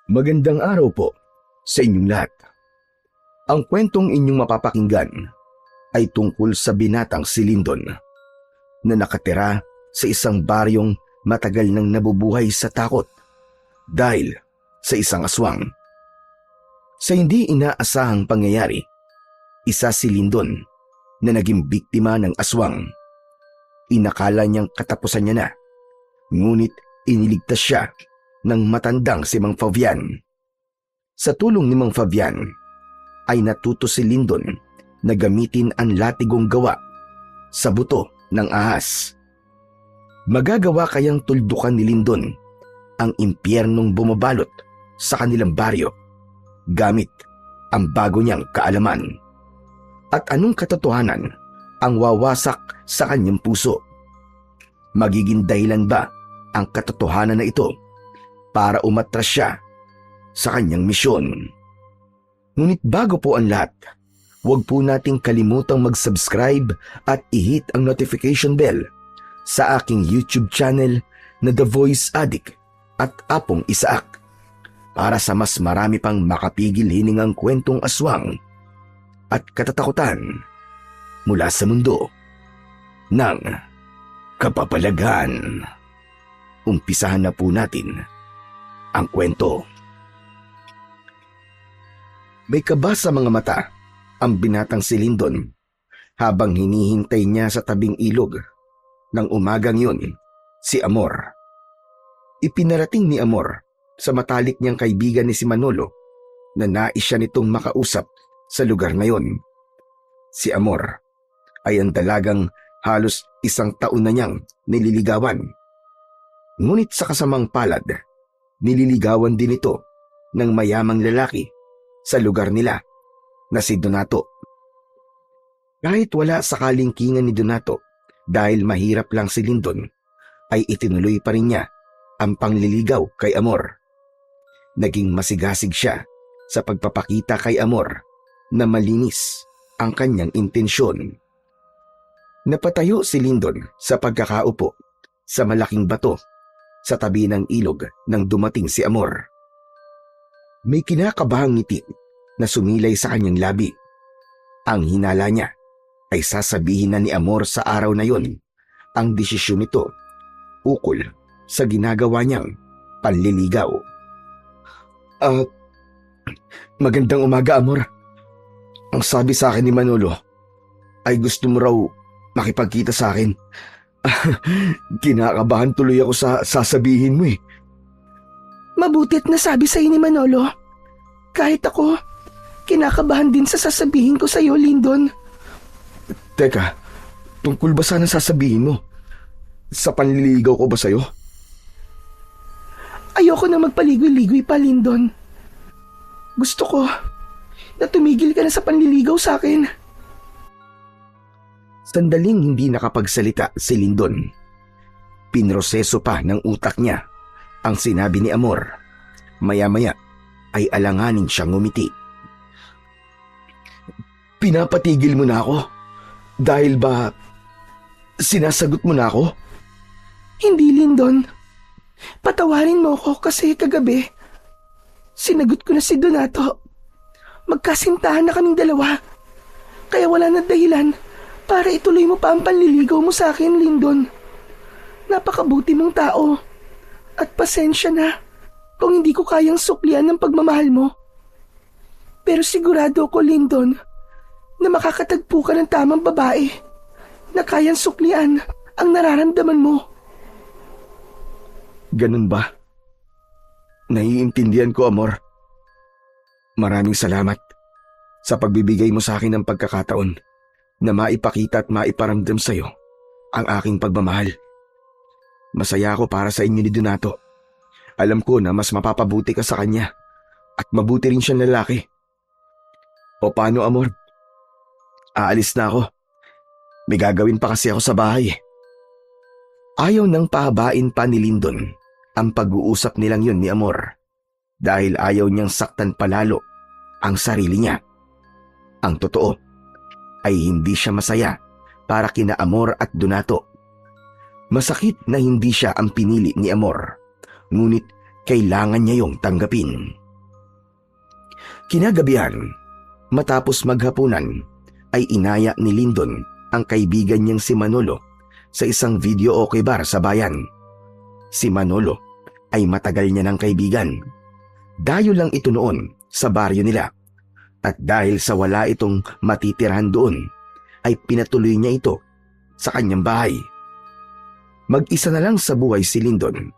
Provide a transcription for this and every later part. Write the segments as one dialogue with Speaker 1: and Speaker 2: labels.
Speaker 1: Magandang araw po sa inyong lahat. Ang kwentong inyong mapapakinggan ay tungkol sa binatang si Lindon na nakatira sa isang baryong matagal nang nabubuhay sa takot dahil sa isang aswang. Sa hindi inaasahang pangyayari, isa si Lindon na naging biktima ng aswang. Inakala niyang katapusan niya na, ngunit iniligtas siya ng matandang si Mang Fabian. Sa tulong ni Mang Fabian, ay natuto si Lindon na gamitin ang latigong gawa sa buto ng ahas. Magagawa kayang tuldukan ni Lindon ang impyernong bumabalot sa kanilang baryo gamit ang bago niyang kaalaman? At anong katotohanan ang wawasak sa kanyang puso? Magiging dahilan ba ang katotohanan na ito para umatras siya sa kanyang misyon? Ngunit bago po ang lahat, huwag po nating kalimutang mag-subscribe at i-hit ang notification bell sa aking YouTube channel na The Voice Addict at Apong Isaak para sa mas marami pang makapigil hiningang kwentong aswang at katatakutan mula sa mundo ng kapapalagan. Umpisahan na po natin ang kwento. May kaba sa mga mata ang binatang si Lindon habang hinihintay niya sa tabing ilog ng umagang yun si Amor. Ipinarating ni Amor sa matalik niyang kaibigan ni si Manolo na nais siya nitong makausap sa lugar na yun. Si Amor ay ang dalagang halos 1 taon na niyang nililigawan. Ngunit sa kasamang palad, nililigawan din ito ng mayamang lalaki sa lugar nila na si Donato. Kahit wala sa kalingkingan ni Donato dahil mahirap lang si Lindon, ay itinuloy pa rin niya ang pangliligaw kay Amor. Naging masigasig siya sa pagpapakita kay Amor na malinis ang kanyang intensyon. Napatayo si Lindon sa pagkakaupo sa malaking bato sa tabi ng ilog nang dumating si Amor. May kinakabahang ngiti na sumilay sa kanyang labi. Ang hinala niya ay sasabihin na ni Amor sa araw na yon ang desisyon nito ukol sa ginagawa niyang panliligaw. Magandang umaga, Amor. Ang sabi sa akin ni Manolo ay gusto mo raw makipagkita sa akin. Kinakabahan tuloy ako sa sasabihin mo eh.
Speaker 2: Mabutit na sabi sa'yo ni Manolo. Kahit ako, kinakabahan din sa sasabihin ko sa'yo, Lindon.
Speaker 1: Teka, tungkol ba sana sasabihin mo? Sa panliligaw ko ba sa'yo?
Speaker 2: Ayoko na magpaligoy-ligoy pa, Lindon. Gusto ko na tumigil ka na sa panliligaw sa akin.
Speaker 1: Sandaling hindi nakapagsalita si Lindon. Pinroseso pa ng utak niya ang sinabi ni Amor. Maya-maya ay alanganin siyang ngumiti. Pinapatigil mo na ako? Dahil ba sinasagot mo na ako?
Speaker 2: Hindi, Lindon. Patawarin mo ako kasi kagabi sinagot ko na si Donato. Magkasintahan na kaming dalawa. Kaya wala na dahilan para ituloy mo pa ang panliligaw mo sa akin, Lindon. Napakabuti mong tao. At pasensya na kung hindi ko kayang suklian ng pagmamahal mo. Pero sigurado ko, Lindon, na makakatagpo ka ng tamang babae na kayang suklian ang nararamdaman mo.
Speaker 1: Ganun ba? Naiintindihan ko, Amor. Maraming salamat sa pagbibigay mo sa akin ng pagkakataon na maipakita at maiparamdam sa iyo ang aking pagmamahal. Masaya ako para sa inyo ni Donato. Alam ko na mas mapapabuti ka sa kanya at mabuti rin siyang lalaki. O paano, Amor? Aalis na ako. May gagawin pa kasi ako sa bahay. Ayaw nang pahabain pa ni Lindon ang pag-uusap nilang yun ni Amor dahil ayaw niyang saktan palalo ang sarili niya. Ang totoo ay hindi siya masaya para kina Amor at Donato. Masakit na hindi siya ang pinili ni Amor, ngunit kailangan niya yung tanggapin. Kinagabihan, matapos maghapunan, ay inaya ni Lyndon ang kaibigan niyang si Manolo sa isang video okay bar sa bayan. Si Manolo ay matagal niya ng kaibigan. Dayo lang ito noon sa baryo nila. At dahil sa wala itong matitirahan doon, ay pinatuloy niya ito sa kanyang bahay. Mag-isa na lang sa buhay si Lyndon,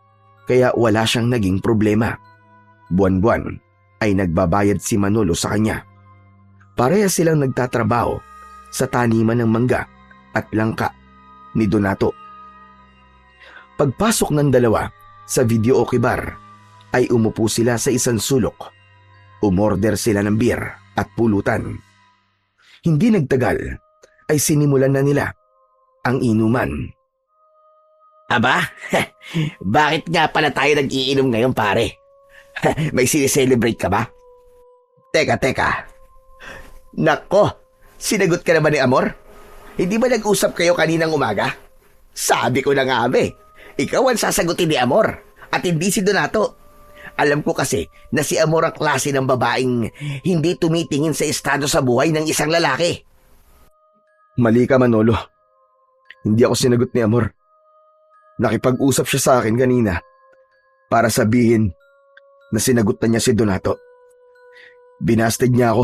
Speaker 1: kaya wala siyang naging problema. Buwan-buwan ay nagbabayad si Manolo sa kanya. Pareha silang nagtatrabaho sa taniman ng mangga at langka ni Donato. Pagpasok ng dalawa sa video okay bar, ay umupo sila sa isang sulok. Umorder sila ng beer at pulutan. Hindi nagtagal ay sinimulan na nila ang inuman.
Speaker 3: Aba, bakit nga pala tayo nag-iinom ngayon, pare? May sineselebrate ka ba? Teka. Nako, sinagot ka na ba ni Amor? Hindi ba nag-usap kayo kaninang umaga? Sabi ko na nga, ikaw ang sasagutin ni Amor at hindi si Donato. Alam ko kasi na si Amor ang klase ng babaeng hindi tumitingin sa estado sa buhay ng isang lalaki.
Speaker 1: Mali ka, Manolo. Hindi ako sinagot ni Amor. Nakipag-usap siya sa akin kanina para sabihin na sinagot na niya si Donato. Binasted niya ako.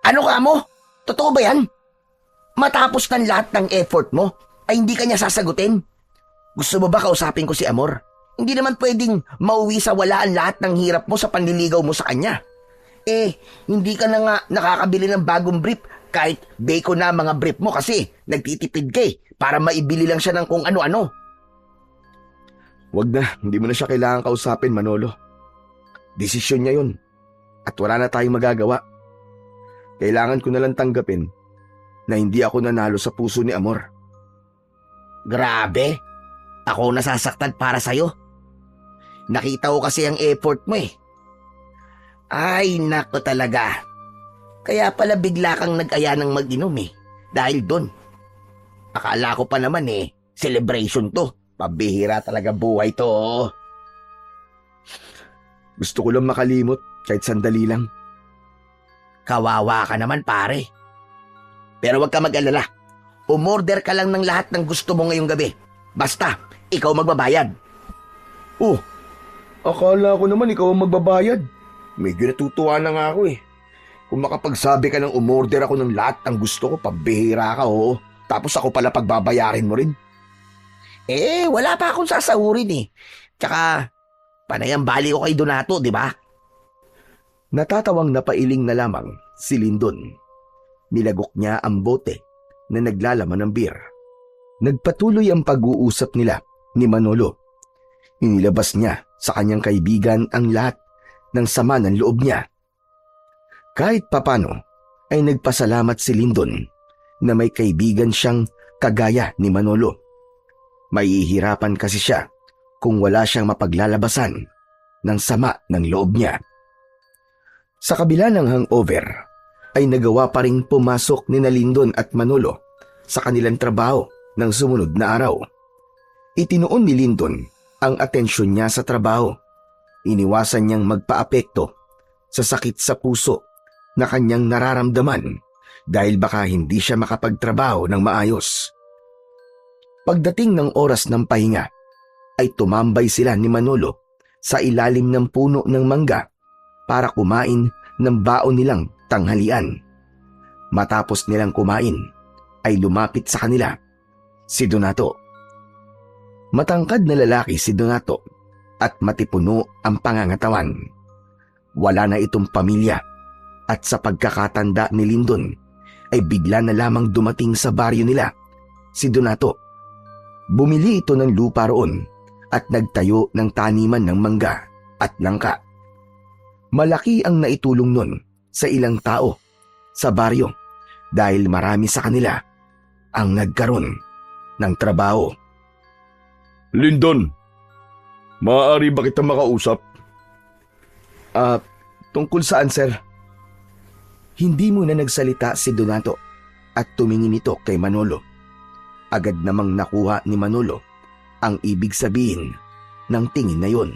Speaker 3: Ano ka mo? Totoo ba yan? Matapos ng lahat ng effort mo, ay hindi ka niya sasagutin? Gusto mo ba kausapin ko si Amor? Hindi naman pwedeng mauwi sa walaan lahat ng hirap mo sa panliligaw mo sa kanya. Hindi ka na nga nakakabili ng bagong brief kahit bacon na mga brief mo kasi nagtitipid ka para maibili lang siya ng kung ano-ano.
Speaker 1: Wag na, hindi mo na siya kailangan kausapin, Manolo. Desisyon niya yun at wala na tayong magagawa. Kailangan ko na lang tanggapin na hindi ako nanalo sa puso ni Amor.
Speaker 3: Grabe, ako nasasaktan para sa'yo. Nakita ko kasi ang effort mo Ay, nako talaga. Kaya pala bigla kang nag-aya ng mag-inom dahil doon. Akala ko pa naman celebration to. Pabihira talaga buhay to.
Speaker 1: Gusto ko lang makalimot kahit sandali lang.
Speaker 3: Kawawa ka naman, pare. Pero wag ka mag-alala. Umorder ka lang ng lahat ng gusto mo ngayong gabi. Basta, ikaw magbabayad.
Speaker 1: Oh, akala ko naman ikaw ang magbabayad. Medyo natutuwa na nga ako Kung makapagsabi ka ng umorder ako ng lahat ng gusto ko, pabihira ka Tapos ako pala pagbabayarin mo rin.
Speaker 3: Wala pa akong sasahurin Tsaka, panay ang bali ko kay Donato, di ba?
Speaker 1: Natatawang napailing na lamang si Lyndon. Nilagok niya ang bote na naglalaman ng beer. Nagpatuloy ang pag-uusap nila ni Manolo. Inilabas niya sa kanyang kaibigan ang lahat ng sama ng loob niya. Kahit papano ay nagpasalamat si Lyndon na may kaibigan siyang kagaya ni Manolo. Mahihirapan kasi siya kung wala siyang mapaglalabasan ng sama ng loob niya. Sa kabila ng hangover, ay nagawa pa ring pumasok ni Lyndon at Manolo sa kanilang trabaho ng sumunod na araw. Itinuon ni Lyndon ang atensyon niya sa trabaho. Iniwasan niyang magpaapekto sa sakit sa puso na kanyang nararamdaman dahil baka hindi siya makapagtrabaho ng maayos. Pagdating ng oras ng pahinga, ay tumambay sila ni Manolo sa ilalim ng puno ng mangga para kumain ng baon nilang tanghalian. Matapos nilang kumain, ay lumapit sa kanila si Donato. Matangkad na lalaki si Donato at matipuno ang pangangatawan. Wala na itong pamilya at sa pagkakatanda ni Lyndon ay bigla na lamang dumating sa baryo nila si Donato. Bumili ito ng lupa roon at nagtayo ng taniman ng mangga at langka. Malaki ang naitulong nun sa ilang tao sa baryo dahil marami sa kanila ang nagkaroon ng trabaho.
Speaker 4: Lyndon, maaari ba kita makausap?
Speaker 1: Tungkol saan, sir? Hindi muna nagsalita si Donato at tumingin ito kay Manolo. Agad namang nakuha ni Manolo ang ibig sabihin ng tingin na yun.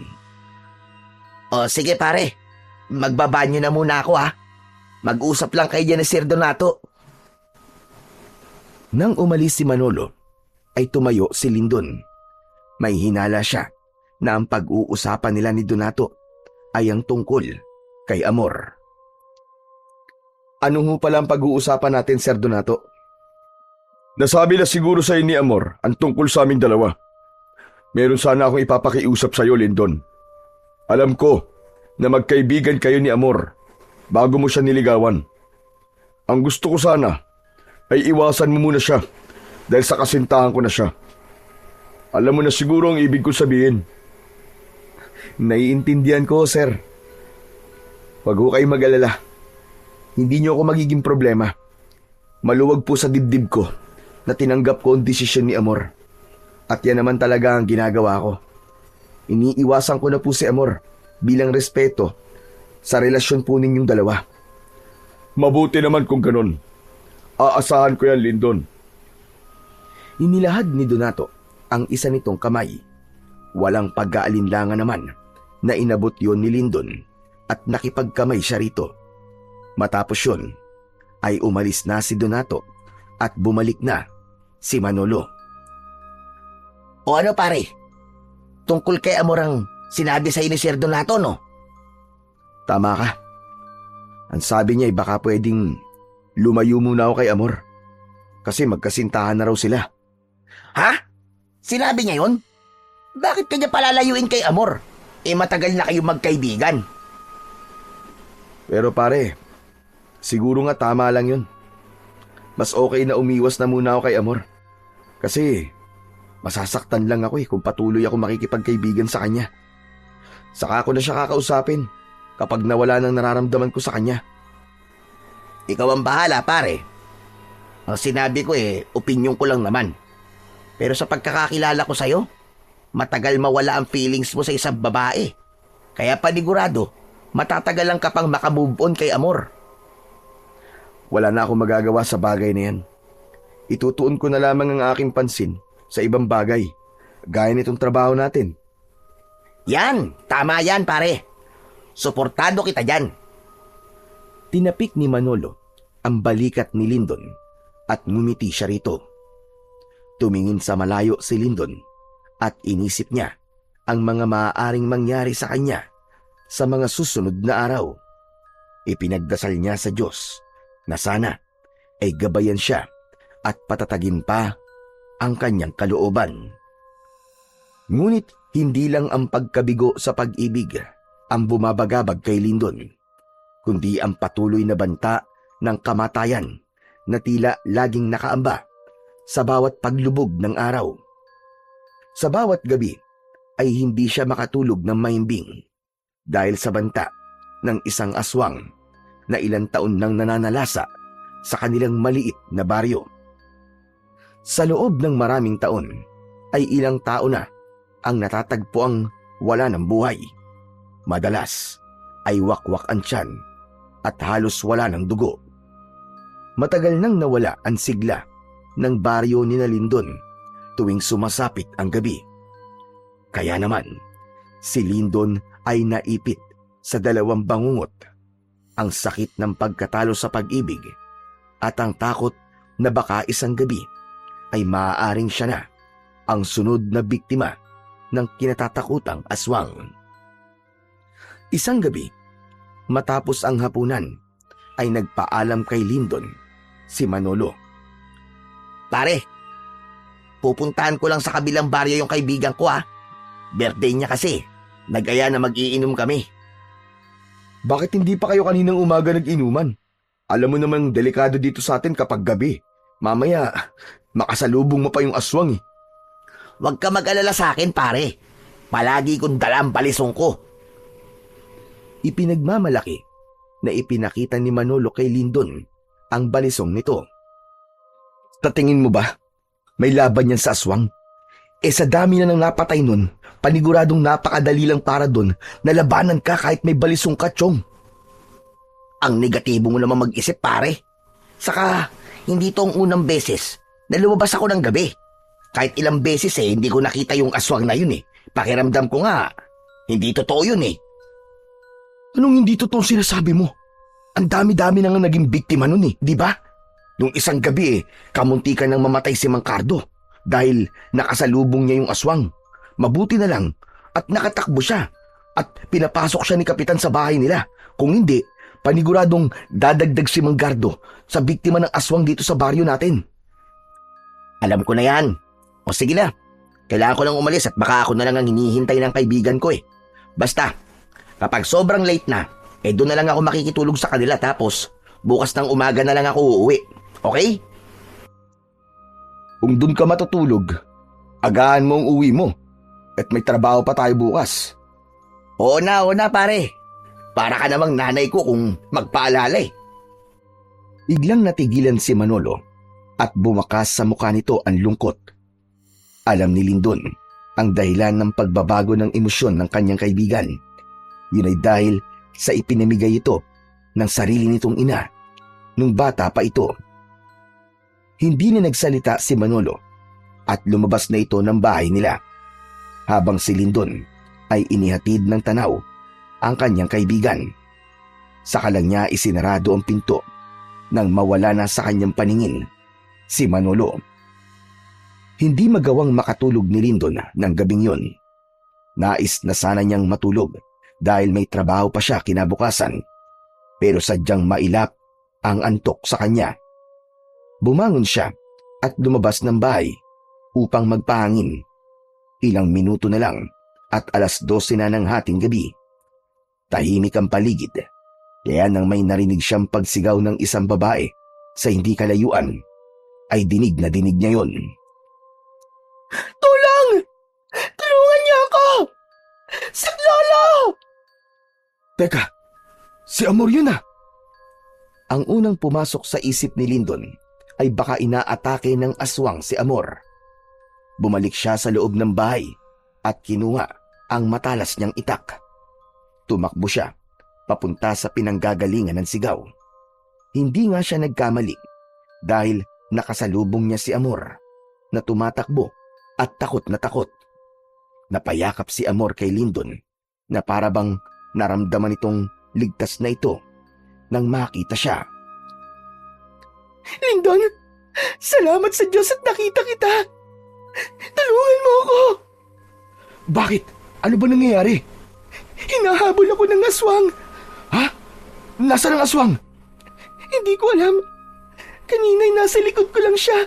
Speaker 3: O sige pare, magbabanyo na muna ako Mag-usap lang kayo dyan ni Sir Donato.
Speaker 1: Nang umalis si Manolo, ay tumayo si Lindon. May hinala siya na ang pag-uusapan nila ni Donato ay ang tungkol kay Amor. Ano ho pala ang pag-uusapan natin, Sir Donato?
Speaker 4: Nasabi na siguro sa'yo ni Amor ang tungkol sa aming dalawa. Meron sana akong ipapakiusap sa'yo, Lindon. Alam ko na magkaibigan kayo ni Amor bago mo siya niligawan. Ang gusto ko sana ay iwasan mo muna siya dahil sa kasintahan ko na siya. Alam mo na siguro ang ibig ko sabihin.
Speaker 1: Naiintindihan ko, sir. Huwag ho kayong mag-alala. Hindi niyo ako magiging problema. Maluwag po sa dibdib ko na tinanggap ko ang desisyon ni Amor. At yan naman talaga ang ginagawa ko. Iniiwasan ko na po si Amor bilang respeto sa relasyon po ninyong dalawa.
Speaker 4: Mabuti naman kung ganun. Aasahan ko yan, Lindon.
Speaker 1: Inilahad ni Donato ang isa nitong kamay. Walang pag-aalinlangan naman na inabot yon ni Lindon at nakipagkamay siya rito. Matapos yun, ay umalis na si Donato at bumalik na si Manolo.
Speaker 3: O ano pare? Tungkol kay Amor ang sinabi sa'yo ni Sir Donato, no?
Speaker 1: Tama ka. Ang sabi niya ay baka pwedeng lumayo muna ako kay Amor. Kasi magkasintahan na raw sila.
Speaker 3: Ha? Sinabi niya yun? Bakit kanya palalayuin kay Amor? Matagal na kayo magkaibigan.
Speaker 1: Pero pare, siguro nga tama lang yun. Mas okay na umiwas na muna ako kay Amor. Kasi masasaktan lang ako kung patuloy ako makikipagkaibigan sa kanya. Saka ako na siya kakausapin kapag nawala ng nararamdaman ko sa kanya.
Speaker 3: Ikaw ang bahala, pare. Ang sinabi ko opinyon ko lang naman. Pero sa pagkakakilala ko sa'yo, matagal mawala ang feelings mo sa isang babae. Kaya panigurado, matatagalan ka pang makamove on kay Amor.
Speaker 1: Wala na akong magagawa sa bagay na yan. Itutuon ko na lamang ang aking pansin sa ibang bagay, gaya nitong trabaho natin.
Speaker 3: Yan, tama yan pare. Suportado kita dyan.
Speaker 1: Tinapik ni Manolo ang balikat ni Lindon at ngumiti siya rito. Tumingin sa malayo si Lindon at inisip niya ang mga maaaring mangyari sa kanya sa mga susunod na araw. Ipinagdasal niya sa Diyos na sana ay gabayan siya at patatagin pa ang kanyang kalooban. Ngunit hindi lang ang pagkabigo sa pag-ibig ang bumabagabag kay Lindon, kundi ang patuloy na banta ng kamatayan na tila laging nakaamba sa bawat paglubog ng araw. Sa bawat gabi ay hindi siya makatulog ng mahimbing dahil sa banta ng isang aswang na ilang taon nang nananalasa sa kanilang maliit na baryo. Sa loob ng maraming taon ay ilang tao na ang natatagpo ang wala ng buhay. Madalas ay wakwak ang tiyan at halos wala ng dugo. Matagal nang nawala ang sigla ng baryo ni Lindon tuwing sumasapit ang gabi. Kaya naman, si Lindon ay naipit sa dalawang bangungot, ang sakit ng pagkatalo sa pag-ibig at ang takot na baka isang gabi ay maaaring siya na ang sunod na biktima ng kinatatakutang aswang. Isang gabi, matapos ang hapunan, ay nagpaalam kay Lindon si Manolo.
Speaker 3: Pare, pupuntahan ko lang sa kabilang baryo yung kaibigan ko ha. Birthday niya kasi. Nag-aya na mag-iinom kami.
Speaker 1: Bakit hindi pa kayo kaninang umaga nag-inuman? Alam mo namang delikado dito sa atin kapag gabi. Mamaya, makasalubong mo pa yung aswang eh.
Speaker 3: Huwag ka mag-alala sa akin pare. Palagi kong dala ang balisong ko.
Speaker 1: Ipinagmamalaki na ipinakita ni Manolo kay Lindon ang balisong nito. Tatingin mo ba? May laban yan sa aswang? Sa dami na nang napatay nun, paniguradong napakadali lang para dun na labanan ka kahit may balisong ka, Chong.
Speaker 3: Ang negatibo mo naman mag-isip pare. Saka, hindi to ang unang beses na lumabas ako ng gabi. Kahit ilang beses hindi ko nakita yung aswang na yun eh. Pakiramdam ko nga, hindi totoo yun eh.
Speaker 1: Anong hindi totoo sinasabi mo? Ang dami-dami na nga naging biktima nun di ba? Nung isang gabi kamuntikan nang mamatay si Mang Cardo dahil nakasalubong niya yung aswang. Mabuti na lang at nakatakbo siya at pinapasok siya ni Kapitan sa bahay nila. Kung hindi, paniguradong dadagdag si Mang Gardo sa biktima ng aswang dito sa baryo natin.
Speaker 3: Alam ko na yan. O sige na, kailangan ko lang umalis at baka ako na lang ang hinihintay ng kaibigan ko Basta, kapag sobrang late na, doon na lang ako makikitulog sa kanila tapos bukas ng umaga na lang ako uuwi. Okay?
Speaker 1: Kung doon ka matutulog, agahan mo ang uwi mo at may trabaho pa tayo bukas.
Speaker 3: Oo na pare. Para ka namang nanay ko kung magpaalala
Speaker 1: Biglang natigilan si Manolo at bumakas sa mukha nito ang lungkot. Alam ni Lindon ang dahilan ng pagbabago ng emosyon ng kanyang kaibigan. Yun ay dahil sa ipinamigay ito ng sarili nitong ina nung bata pa ito. Hindi na nagsalita si Manolo at lumabas na ito ng bahay nila habang si Lindon ay inihatid ng tanaw ang kanyang kaibigan. Saka lang niya isinarado ang pinto nang mawala na sa kanyang paningin si Manolo. Hindi magawang makatulog ni Lindon ng gabing yon. Nais na sana niyang matulog dahil may trabaho pa siya kinabukasan, pero sadyang mailap ang antok sa kanya. Bumangon siya at lumabas ng bahay upang magpahangin. Ilang minuto na lang at 12:00 na ng hating gabi. Tahimik ang paligid, kaya nang may narinig siyang pagsigaw ng isang babae sa hindi kalayuan, ay dinig na dinig niya yon.
Speaker 2: Tulong! Tulungan niyo ako! Saklolo!
Speaker 1: Teka, si Amor yun Ang unang pumasok sa isip ni Lindon ay baka inaatake ng aswang si Amor. Bumalik siya sa loob ng bahay at kinuha ang matalas niyang itak. Tumakbo siya papunta sa pinanggagalingan ng sigaw. Hindi nga siya nagkamali dahil nakasalubong niya si Amor na tumatakbo at takot na takot. Napayakap si Amor kay Lindon na parabang naramdaman itong ligtas na ito nang makita siya.
Speaker 2: Lindon, salamat sa Diyos at nakita kita. Tulungan mo ako.
Speaker 1: Bakit? Ano ba nangyayari?
Speaker 2: Hinahabol ako ng aswang.
Speaker 1: Ha? Nasaan ang aswang?
Speaker 2: Hindi ko alam. Kanina'y nasa likod ko lang siya.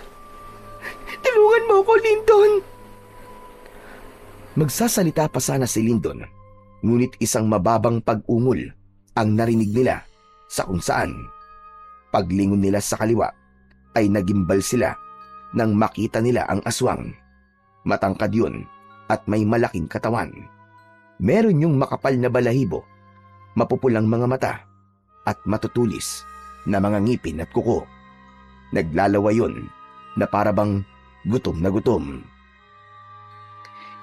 Speaker 2: Tulungan mo ako, Lindon.
Speaker 1: Magsasalita pa sana si Lindon, ngunit isang mababang pag-ungol ang narinig nila sa kung saan. Paglingon nila sa kaliwa ay nagimbal sila nang makita nila ang aswang. Matangkad yun at may malaking katawan. Meron yung makapal na balahibo, mapupulang mga mata at matutulis na mga ngipin at kuko. Naglalawa yun na parabang gutom na gutom.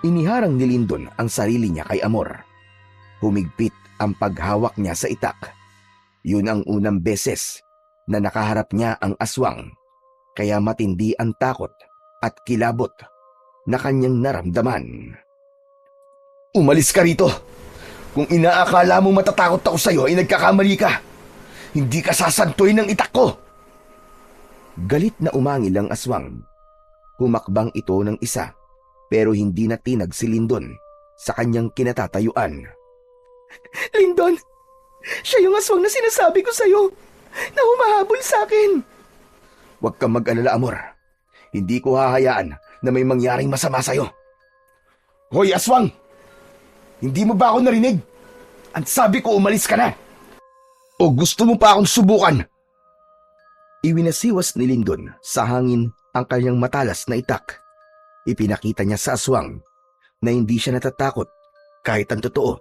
Speaker 1: Iniharang ni Lindon ang sarili niya kay Amor. Humigpit ang paghawak niya sa itak. Yun ang unang beses na nakaharap niya ang aswang, kaya matindi ang takot at kilabot na kanyang naramdaman. Umalis ka rito! Kung inaakala mo matatakot ako sa'yo ay nagkakamali ka! Hindi ka sasantuin ng itak ko! Galit na umangil ang aswang. Humakbang ito ng isa, pero hindi natinag si Lindon sa kanyang kinatatayuan.
Speaker 2: Lindon, siya yung aswang na sinasabi ko sa'yo na humahabol sa akin.
Speaker 1: Huwag kang mag-alala, Amor. Hindi ko hahayaan na may mangyaring masama sa'yo. Hoy, aswang! Hindi mo ba ako narinig? Ang sabi ko, umalis ka na! O gusto mo pa akong subukan? Iwinasiwas ni Lindon sa hangin ang kanyang matalas na itak. Ipinakita niya sa aswang na hindi siya natatakot kahit ang totoo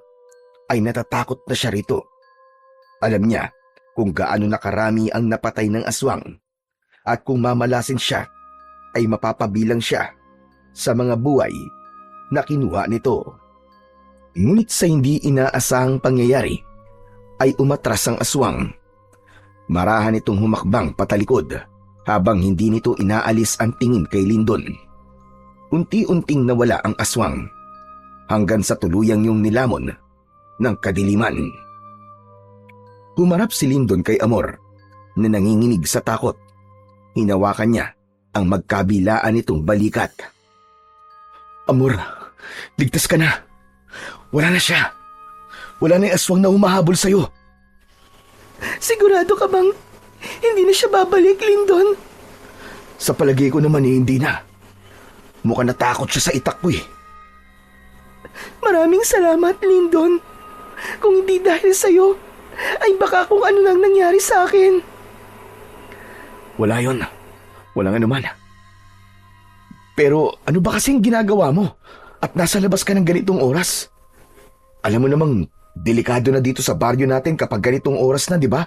Speaker 1: ay natatakot na siya rito. Alam niya kung gaano nakarami ang napatay ng aswang at kung mamalasin siya ay mapapabilang siya sa mga buhay na kinuha nito. Ngunit sa hindi inaasahang pangyayari ay umatras ang aswang. Marahan itong humakbang patalikod habang hindi nito inaalis ang tingin kay Lindon. Unti-unting nawala ang aswang hanggang sa tuluyang yung nilamon ng kadiliman. Humarap si Lindon kay Amor na nanginginig sa takot. Hinawakan niya ang magkabilaan nitong balikat.
Speaker 2: Amor, ligtas ka na. Wala na siya. Wala na yung aswang na humahabol sa'yo. Sigurado ka bang hindi na siya babalik, Lindon?
Speaker 1: Sa palagay ko naman hindi na. Mukhang natakot siya sa itak ko eh.
Speaker 2: Maraming salamat, Lindon. Kung hindi dahil sa'yo, ay baka kung ano nang nangyari sa akin.
Speaker 1: Wala yon. Walang anuman. Pero ano ba kasing ginagawa mo? At nasa labas ka ng ganitong oras? Alam mo namang delikado na dito sa baryo natin kapag ganitong oras na, di ba?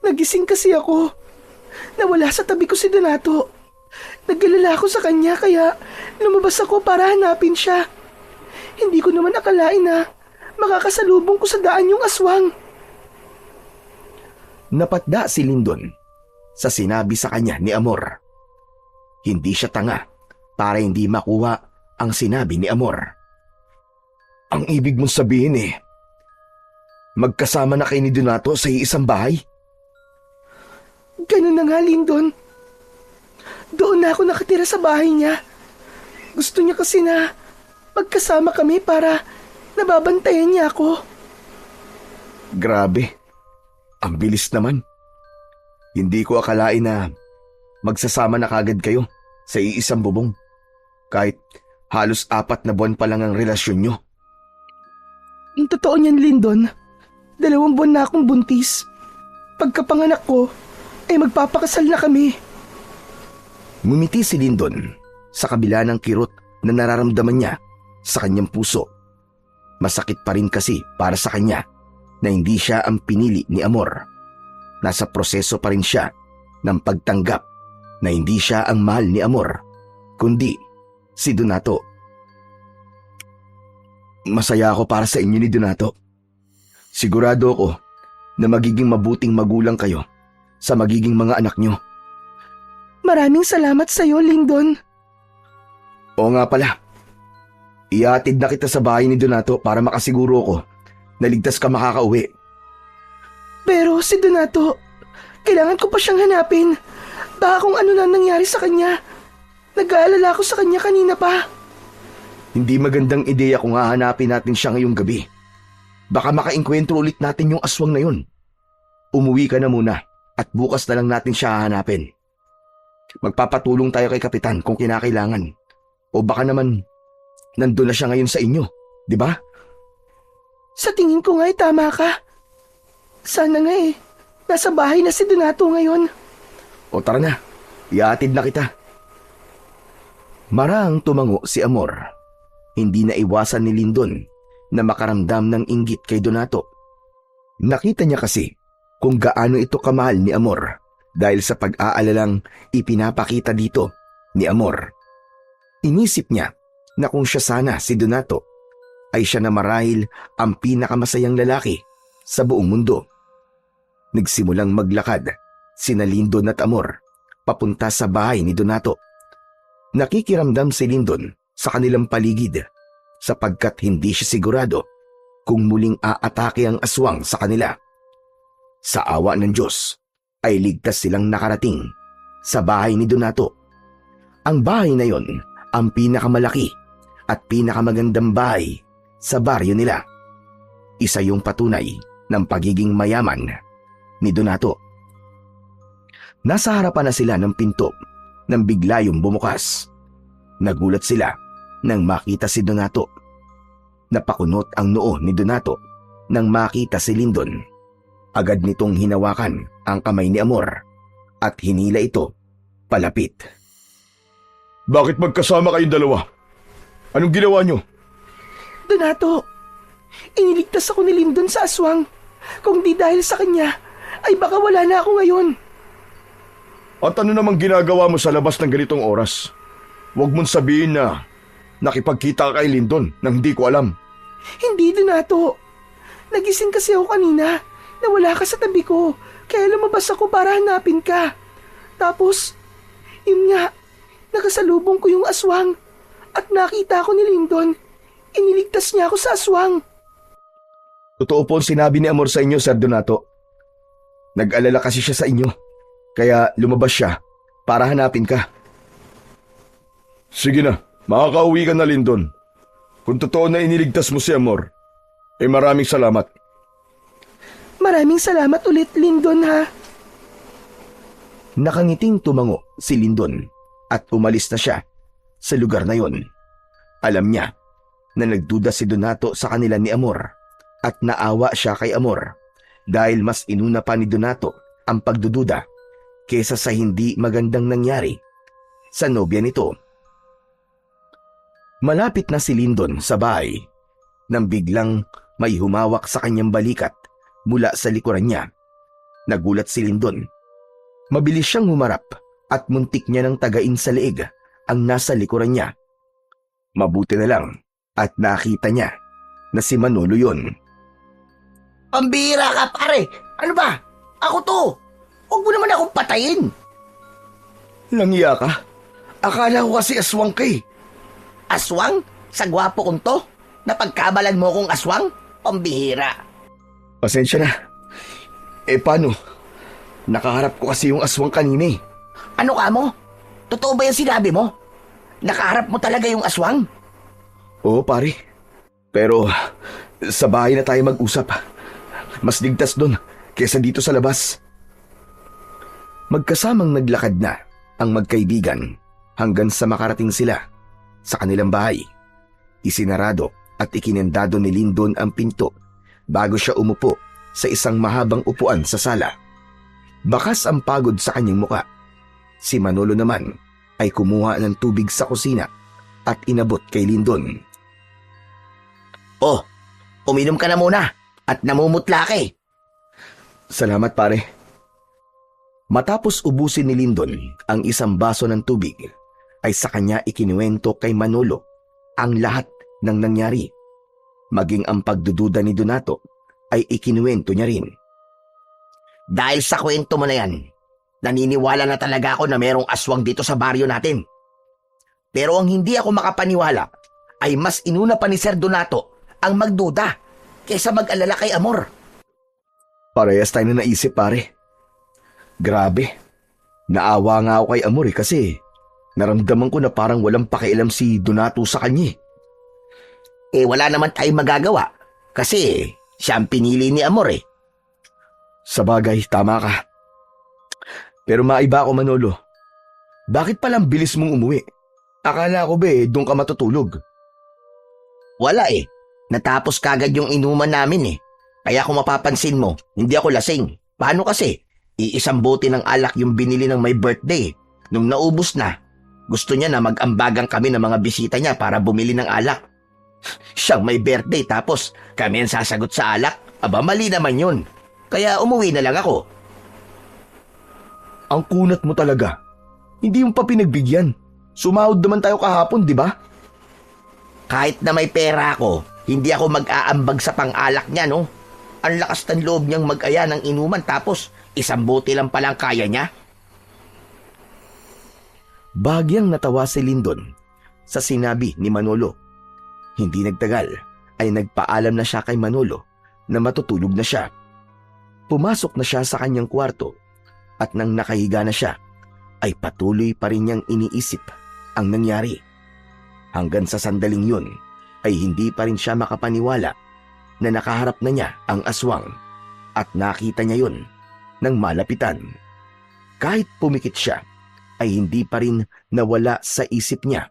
Speaker 2: Nagising kasi ako. Nawala sa tabi ko si Donato. Nag-alala ako sa kanya kaya lumabas ako para hanapin siya. Hindi ko naman akalain na makakasalubong ko sa daan yung aswang.
Speaker 1: Napatda si Lindon sa sinabi sa kanya ni Amor. Hindi siya tanga para hindi makuha ang sinabi ni Amor. Ang ibig mong sabihin magkasama na kayo ni Donato sa iisang bahay?
Speaker 2: Ganun na nga, Lindon. Doon na ako nakatira sa bahay niya. Gusto niya kasi na magkasama kami para nababantayan niya ako.
Speaker 1: Grabe. Ang bilis naman. Hindi ko akalain na magsasama na kagad kayo sa iisang bubong. Kahit halos 4 na buwan pa lang ang relasyon nyo.
Speaker 2: Yung totoo niyan, Lindon. 2 buwan na akong buntis. Pagkapanganak ko, ay magpapakasal na kami.
Speaker 1: Ngumiti si Lindon sa kabila ng kirot na nararamdaman niya sa kanyang puso. Masakit pa rin kasi para sa kanya na hindi siya ang pinili ni Amor. Nasa proseso pa rin siya ng pagtanggap na hindi siya ang mahal ni Amor, kundi si Donato. Masaya ako para sa inyo ni Donato. Sigurado ako na magiging mabuting magulang kayo sa magiging mga anak nyo.
Speaker 2: Maraming salamat sa iyo, Lindon.
Speaker 1: Oo nga pala. Iatid na kita sa bahay ni Donato para makasiguro ko na ligtas ka makakauwi.
Speaker 2: Pero si Donato, kailangan ko pa siyang hanapin. Baka kung ano na nangyari sa kanya. Nag-aalala ako sa kanya kanina pa.
Speaker 1: Hindi magandang ideya kung hahanapin natin siya ngayong gabi. Baka makainkwentro ulit natin yung aswang na yun. Umuwi ka na muna at bukas na lang natin siya hahanapin. Magpapatulong tayo kay Kapitan kung kinakailangan. O baka naman nandun na siya ngayon sa inyo, di ba?
Speaker 2: Sa tingin ko nga tama ka. Sana nga nasa bahay na si Donato ngayon.
Speaker 1: O tara na, iatid na kita. Marang tumango si Amor. Hindi na iwasan ni Lindon na makaramdam ng inggit kay Donato. Nakita niya kasi kung gaano ito kamahal ni Amor dahil sa pag-aalalang ipinapakita dito ni Amor. Inisip niya na kung siya sana si Donato ay siya na marahil ang pinakamasayang lalaki sa buong mundo. Nagsimulang maglakad sina Lindon at Amor papunta sa bahay ni Donato. Nakikiramdam si Lindon sa kanilang paligid sapagkat hindi siya sigurado kung muling aatake ang aswang sa kanila. Sa awa ng Diyos ay ligtas silang nakarating sa bahay ni Donato. Ang bahay na yon ang pinakamalaki at pinakamagandang bahay sa baryo nila. Isa yung patunay ng pagiging mayaman ni Donato. Nasa harapan na sila ng pinto nang bigla yung bumukas. Nagulat sila nang makita si Donato. Napakunot ang noo ni Donato nang makita si Lindon. Agad nitong hinawakan ang kamay ni Amor at hinila ito palapit.
Speaker 4: Bakit magkasama kayong dalawa? Anong ginawa nyo?
Speaker 2: Donato, iniligtas ako ni Lindon sa aswang. Kung di dahil sa kanya, ay baka wala na ako ngayon.
Speaker 4: At ano namang ginagawa mo sa labas ng ganitong oras? Huwag mong sabihin na nakipagkita ka kay Lindon nang hindi ko alam.
Speaker 2: Hindi, Donato. Nagising kasi ako kanina na wala ka sa tabi ko, kaya lumabas ako para hanapin ka. Tapos, yun nga, nakasalubong ko yung aswang at nakita ko ni Lindon. Iniligtas niya ako sa aswang.
Speaker 4: Totoo po ang sinabi ni Amor sa inyo, Sir Donato. Nag-alala kasi siya sa inyo, kaya lumabas siya para hanapin ka. Sige na, makakauwi ka na, Lindon. Kung totoo na iniligtas mo si Amor, maraming salamat.
Speaker 2: Maraming salamat ulit, Lindon, ha?
Speaker 1: Nakangiting tumango si Lindon at umalis na siya sa lugar na yon. Alam niya na nagduda si Donato sa kanila ni Amor at naawa siya kay Amor dahil mas inuna pa ni Donato ang pagdududa kesa sa hindi magandang nangyari sa nobya nito. Malapit na si Lindon sa bahay nang biglang may humawak sa kanyang balikat mula sa likuran niya. Nagulat si Lindon. Mabilis siyang humarap at muntik niya ng tagain sa leeg ang nasa likuran niya. Mabuti na lang at nakita niya na si Manolo yun.
Speaker 3: Pambira ka, pare! Ano ba? Ako to! Huwag mo naman akong patayin!
Speaker 4: Langya ka? Akala ko kasi aswang ka eh.
Speaker 3: Aswang? Sa gwapo kong to? Napagkabalan mo kong aswang? Pambihira!
Speaker 4: Pasensya na. Paano? Nakaharap ko kasi yung aswang kanina eh.
Speaker 3: Ano ka mo? Totoo ba yung sinabi mo? Nakaharap mo talaga yung aswang?
Speaker 1: Oo pare, pero sa bahay na tayo mag-usap. Mas ligtas doon kesa dito sa labas. Magkasamang naglakad na ang magkaibigan hanggang sa makarating sila sa kanilang bahay. Isinarado at ikinendado ni Lindon ang pinto bago siya umupo sa isang mahabang upuan sa sala. Bakas ang pagod sa kanyang muka. Si Manolo naman ay kumuha ng tubig sa kusina at inabot kay Lindon.
Speaker 3: Oh, uminom ka na muna at namumutla ka eh.
Speaker 1: Salamat pare. Matapos ubusin ni Lindon ang isang baso ng tubig, ay sa kanya ikinuwento kay Manolo ang lahat ng nangyari. Maging ang pagdududa ni Donato ay ikinuwento niya rin.
Speaker 3: Dahil sa kwento mo na yan, naniniwala na talaga ako na merong aswang dito sa baryo natin. Pero ang hindi ako makapaniwala ay mas inuna pa ni Sir Donato ang magduda kaysa mag-alala kay Amor.
Speaker 1: Parehas tayo na naisip pare. Grabe. Naawa nga ako kay Amor kasi naramdaman ko na parang walang pakialam si Donato sa kanya.
Speaker 3: Wala naman tayong magagawa kasi siya ang pinili ni Amor eh.
Speaker 1: Sa bagay, tama ka. Pero maiba ako Manolo. Bakit palang bilis mong umuwi? Akala ko ba doon ka matutulog?
Speaker 3: Wala eh. Natapos kagad yung inuman namin eh. Kaya kung mapapansin mo, hindi ako lasing. Paano kasi? Iisang bote ng alak yung binili ng may birthday. Nung naubos na, gusto niya na mag-ambagang kami ng mga bisita niya para bumili ng alak. Siyang may birthday tapos kami ang sasagot sa alak. Aba, mali naman yun. Kaya umuwi na lang ako.
Speaker 1: Ang kunat mo talaga. Hindi mo pa pinagbigyan. Sumahod naman tayo kahapon, di ba?
Speaker 3: Kahit na may pera ako, hindi ako mag-aambag sa pang-alak niya, no? Ang lakas ng loob niyang mag-aya ng inuman tapos isang bote lang palang kaya niya.
Speaker 1: Bagyang natawa si Lindon sa sinabi ni Manolo. Hindi nagtagal ay nagpaalam na siya kay Manolo na matutulog na siya. Pumasok na siya sa kanyang kwarto at nang nakahiga na siya ay patuloy pa rin niyang iniisip ang nangyari. Hanggang sa sandaling yun ay hindi pa rin siya makapaniwala na nakaharap na niya ang aswang at nakita niya yun ng malapitan. Kahit pumikit siya ay hindi pa rin nawala sa isip niya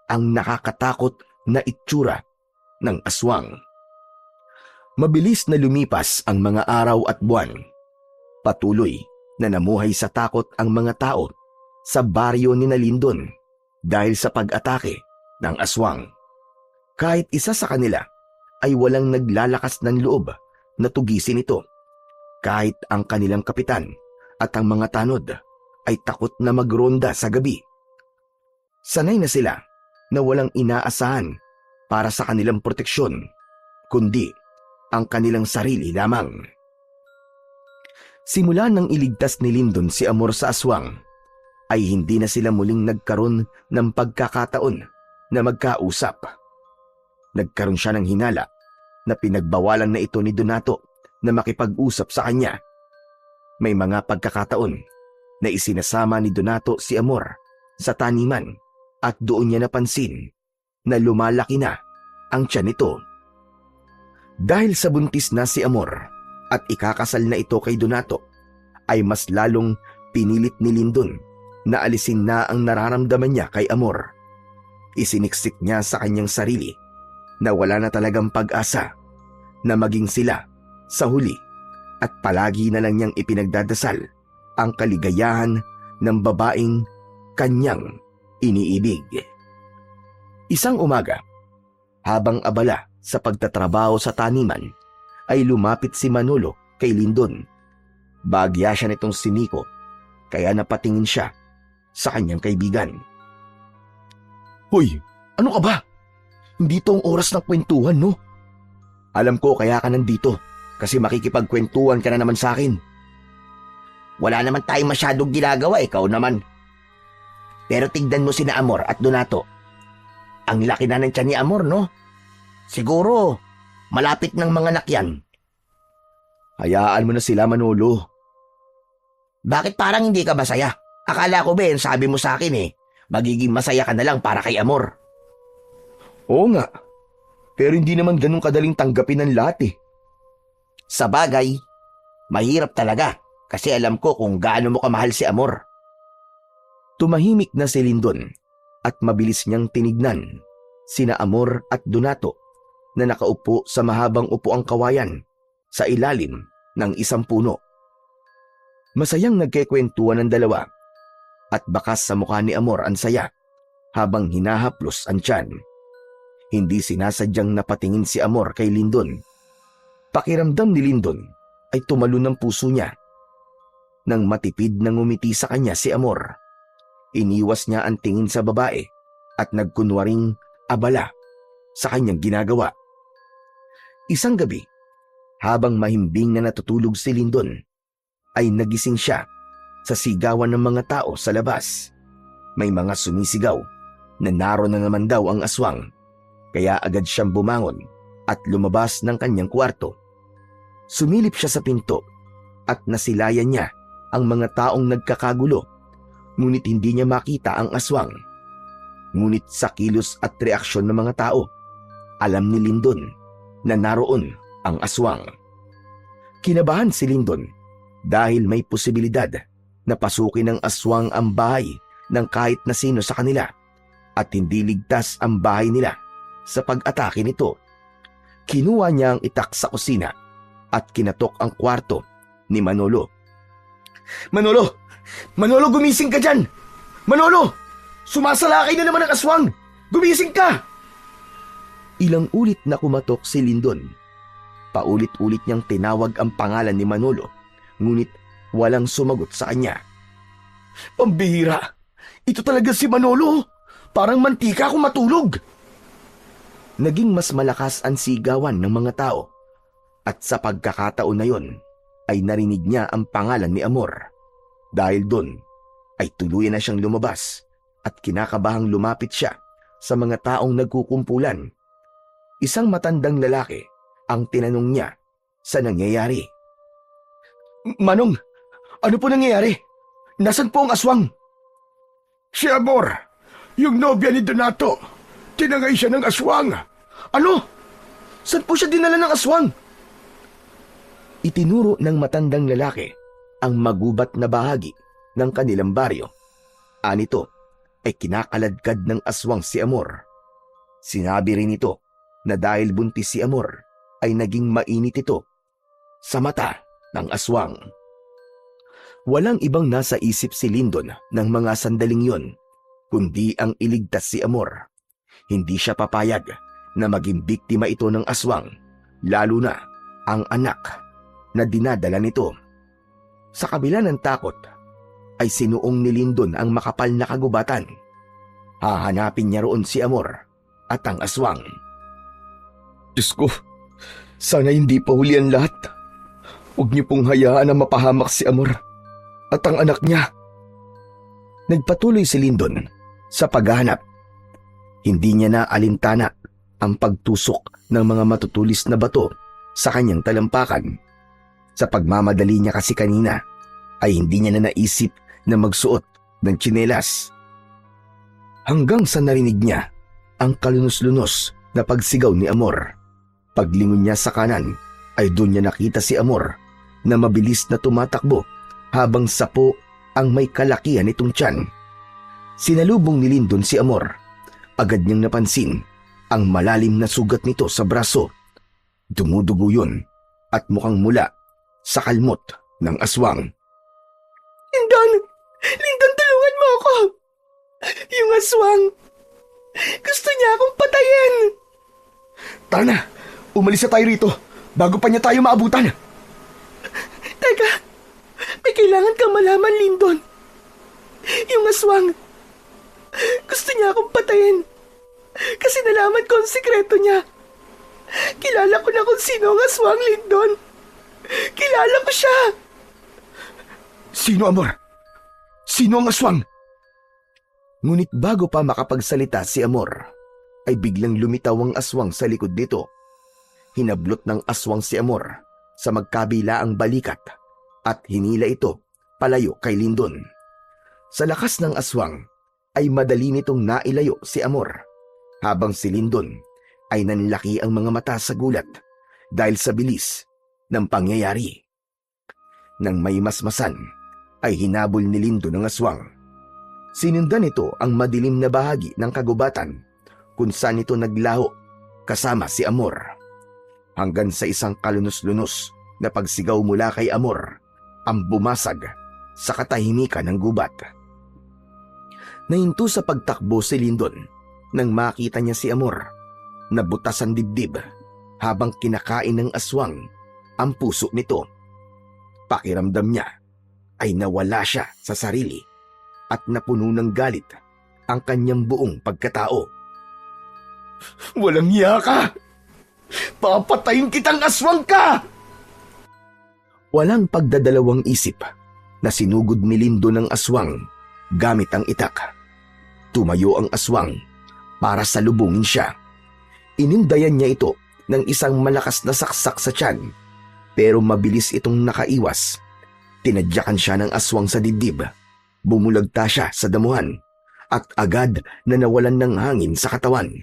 Speaker 1: ang nakakatakot na itsura ng aswang. Mabilis na lumipas ang mga araw at buwan. Patuloy na namuhay sa takot ang mga tao sa baryo ni Lindon dahil sa pag-atake ng aswang. Kahit isa sa kanila ay walang naglalakas ng loob na tugisin ito. Kahit ang kanilang kapitan at ang mga tanod ay takot na magronda sa gabi. Sanay na sila na walang inaasahan para sa kanilang proteksyon, kundi ang kanilang sarili lamang. Simula nang iligtas ni Lindon si Amor sa aswang, ay hindi na sila muling nagkaroon ng pagkakataon na magkausap. Nagkaroon siya ng hinala na pinagbawalan na ito ni Donato na makipag-usap sa kanya. May mga pagkakataon na isinasama ni Donato si Amor sa taniman at doon niya napansin na lumalaki na ang tiyan nito. Dahil sa buntis na si Amor at ikakasal na ito kay Donato, ay mas lalong pinilit ni Lindon na alisin na ang nararamdaman niya kay Amor. Isiniksik niya sa kanyang sarili na wala na talagang pag-asa na maging sila sa huli at palagi na lang niyang ipinagdadasal ang kaligayahan ng babaeng kanyang iniibig. Isang umaga, habang abala sa pagtatrabaho sa taniman, ay lumapit si Manolo kay Lindon. Bagya siya nitong si Nico, kaya napatingin siya sa kanyang kaibigan.
Speaker 4: Hoy, ano ka ba? Hindi to ang oras ng kwentuhan, no?
Speaker 1: Alam ko kaya ka nandito kasi makikipagkwentuhan ka na naman sa akin.
Speaker 3: Wala naman tayong masyadong ginagawa, ikaw naman. Pero tignan mo sina Amor at Donato. Ang laki na ng tiyan ni Amor, no? Siguro, malapit ng mga anak yan.
Speaker 1: Hayaan mo na sila, Manolo.
Speaker 3: Bakit parang hindi ka masaya? Akala ko, Ben, sabi mo sa akin magiging masaya ka na lang para kay Amor.
Speaker 1: Oo nga, pero hindi naman ganun kadaling tanggapin ng lahat eh.
Speaker 3: Sa bagay, mahirap talaga kasi alam ko kung gaano mo kamahal si Amor.
Speaker 1: Tumahimik na si Lindon at mabilis niyang tinignan sina Amor at Donato na nakaupo sa mahabang upuang kawayan sa ilalim ng isang puno. Masayang nagkikwentuhan ng dalawa at bakas sa mukha ni Amor ang saya habang hinahaplos ang tiyan. Hindi sinasadyang napatingin si Amor kay Lindon. Pakiramdam ni Lindon ay tumalon ng puso niya. Nang matipid na ngumiti sa kanya si Amor, iniwas niya ang tingin sa babae at nagkunwaring abala sa kanyang ginagawa. Isang gabi, habang mahimbing na natutulog si Lindon, ay nagising siya sa sigawan ng mga tao sa labas. May mga sumisigaw na naroon na naman daw ang aswang, kaya agad siyang bumangon at lumabas ng kanyang kwarto. Sumilip siya sa pinto at nasilayan niya ang mga taong nagkakagulo, ngunit hindi niya makita ang aswang. Ngunit sa kilos at reaksyon ng mga tao, alam ni Lindon na naroon ang aswang. Kinabahan si Lindon dahil may posibilidad na pasukin ng aswang ang bahay ng kahit na sino sa kanila at hindi ligtas ang bahay nila sa pag-atake nito. Kinuha niya ang itak sa kusina at kinatok ang kwarto ni Manolo.
Speaker 4: Manolo! Manolo, gumising ka dyan! Manolo! Sumasalakay na naman ang aswang! Gumising ka!
Speaker 1: Ilang ulit na kumatok si Lindon. Paulit-ulit niyang tinawag ang pangalan ni Manolo, ngunit walang sumagot sa kanya.
Speaker 4: Pambihira! Ito talaga si Manolo! Parang mantika kung matulog!
Speaker 1: Naging mas malakas ang sigawan ng mga tao at sa pagkakataon na yon ay narinig niya ang pangalan ni Amor. Dahil doon ay tuluyan na siyang lumabas at kinakabahang lumapit siya sa mga taong nagkukumpulan. Isang matandang lalaki ang tinanong niya sa nangyayari.
Speaker 4: Manong, ano po nangyayari? Nasaan po ang aswang? Si Amor, yung nobya ni Donato. Tinangay siya ng aswang. Ano? Saan po siya dinala ng aswang?
Speaker 1: Itinuro ng matandang lalaki ang magubat na bahagi ng kanilang baryo. Anito ay kinakaladkad ng aswang si Amor. Sinabi rin ito na dahil buntis si Amor ay naging mainit ito sa mata ng aswang. Walang ibang nasa isip si Lindon ng mga sandaling yon, kundi ang iligtas si Amor. Hindi siya papayag na maging biktima ito ng aswang, lalo na ang anak na dinadala nito. Sa kabila ng takot, ay sinuong ni Lindon ang makapal na kagubatan. Hahanapin niya roon si Amor at ang aswang.
Speaker 4: Diyos ko, sana hindi pa huli ang lahat. Huwag niyo pong hayaan na mapahamak si Amor at ang anak niya.
Speaker 1: Nagpatuloy si Lindon sa paghahanap. Hindi niya na alintana ang pagtusok ng mga matutulis na bato sa kanyang talampakan. Sa pagmamadali niya kasi kanina ay hindi niya na naisip na magsuot ng tsinelas. Hanggang sa narinig niya ang kalunos-lunos na pagsigaw ni Amor. Paglingon niya sa kanan ay doon niya nakita si Amor na mabilis na tumatakbo habang sapo ang may kalakihan nitong tiyan. Sinalubong ni Lyndon si Amor. Agad niyang napansin ang malalim na sugat nito sa braso. Dumudugo yun at mukhang mula sa kalmot ng aswang.
Speaker 2: Lindon! Lindon, tulungan mo ako! Yung aswang! Gusto niya akong patayin!
Speaker 4: Tara na! Umalis na tayo rito bago pa niya tayo maabutan.
Speaker 2: Teka! May kailangan kang malaman, Lindon. Yung aswang! Gusto niya akong patayin. Kasi nalaman ko ang sikreto niya. Kilala ko na kung sino ang aswang, Lindon. Kilala ko siya.
Speaker 4: Sino, Amor? Sino ang aswang?
Speaker 1: Ngunit bago pa makapagsalita si Amor, ay biglang lumitaw ang aswang sa likod nito. Hinablot ng aswang si Amor sa magkabilaang balikat at hinila ito palayo kay Lyndon. Sa lakas ng aswang ay madali nitong nailayo si Amor, habang si Lyndon ay nanlaki ang mga mata sa gulat dahil sa bilis ng pangyayari. Nang may masmasan ay hinabol ni Lyndon ang aswang. Sinundan nito ang madilim na bahagi ng kagubatan kung saan ito naglaho kasama si Amor. Hanggang sa isang kalunos-lunos na pagsigaw mula kay Amor ang bumasag sa katahimikan ng gubat. Nahinto sa pagtakbo si Lyndon nang makita niya si Amor na butas ang dibdib habang kinakain ng aswang ang puso nito. Pakiramdam niya ay nawala siya sa sarili at napuno ng galit ang kanyang buong pagkatao.
Speaker 4: Walang hiya ka! Papatayin kitang aswang ka!
Speaker 1: Walang pagdadalawang isip na sinugod ni Lyndon ng aswang gamit ang itak. Tumayo ang aswang para salubungin siya. Inindayan niya ito ng isang malakas na saksak sa tiyan, pero mabilis itong nakaiwas. Tinadyakan siya ng aswang sa dibdib. Bumulagta siya sa damuhan at agad na nawalan ng hangin sa katawan.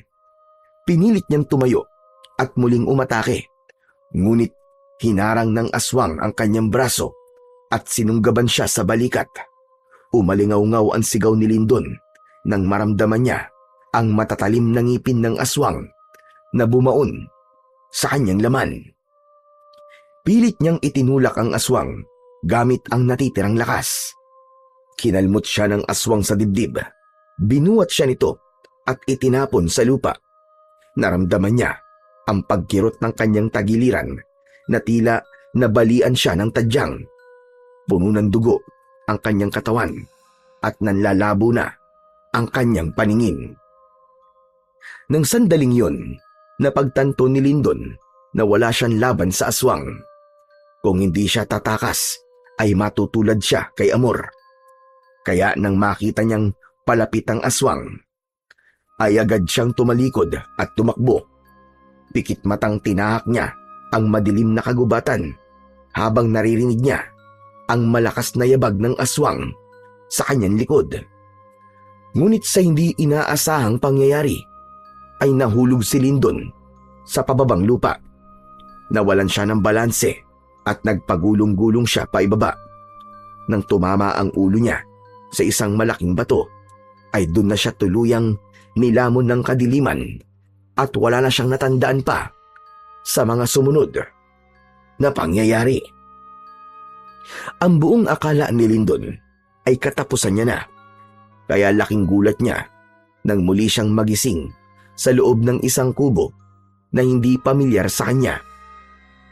Speaker 1: Pinilit niyang tumayo at muling umatake. Ngunit hinarang ng aswang ang kanyang braso at sinunggaban siya sa balikat. Umalingaw-ngaw ang sigaw ni Lyndon nang maramdaman niya ang matatalim na ngipin ng aswang na bumaon sa kanyang laman. Pilit niyang itinulak ang aswang gamit ang natitirang lakas. Kinalmot siya ng aswang sa dibdib. Binuhat siya nito at itinapon sa lupa. Naramdaman niya ang pagkirot ng kanyang tagiliran na tila nabalian siya ng tadyang. Puno ng dugo ang kanyang katawan at nanlalabo na ang kanyang paningin. Nang sandaling yun, napagtanto ni Lyndon na wala siyang laban sa aswang. Kung hindi siya tatakas, ay matutulad siya kay Amor. Kaya nang makita niyang palapit ang aswang, ay agad siyang tumalikod at tumakbo. Pikit matang tinahak niya ang madilim na kagubatan habang naririnig niya ang malakas na yabag ng aswang sa kanyang likod. Ngunit sa hindi inaasahang pangyayari, ay nahulog si Lyndon sa pababang lupa. Nawalan siya ng balanse at nagpagulong-gulong siya paibaba. Nang tumama ang ulo niya sa isang malaking bato, ay doon na siya tuluyang nilamon ng kadiliman at wala na siyang natandaan pa sa mga sumunod na pangyayari. Ang buong akala ni Lyndon ay katapusan niya na, kaya laking gulat niya nang muli siyang magising sa loob ng isang kubo na hindi pamilyar sa kanya.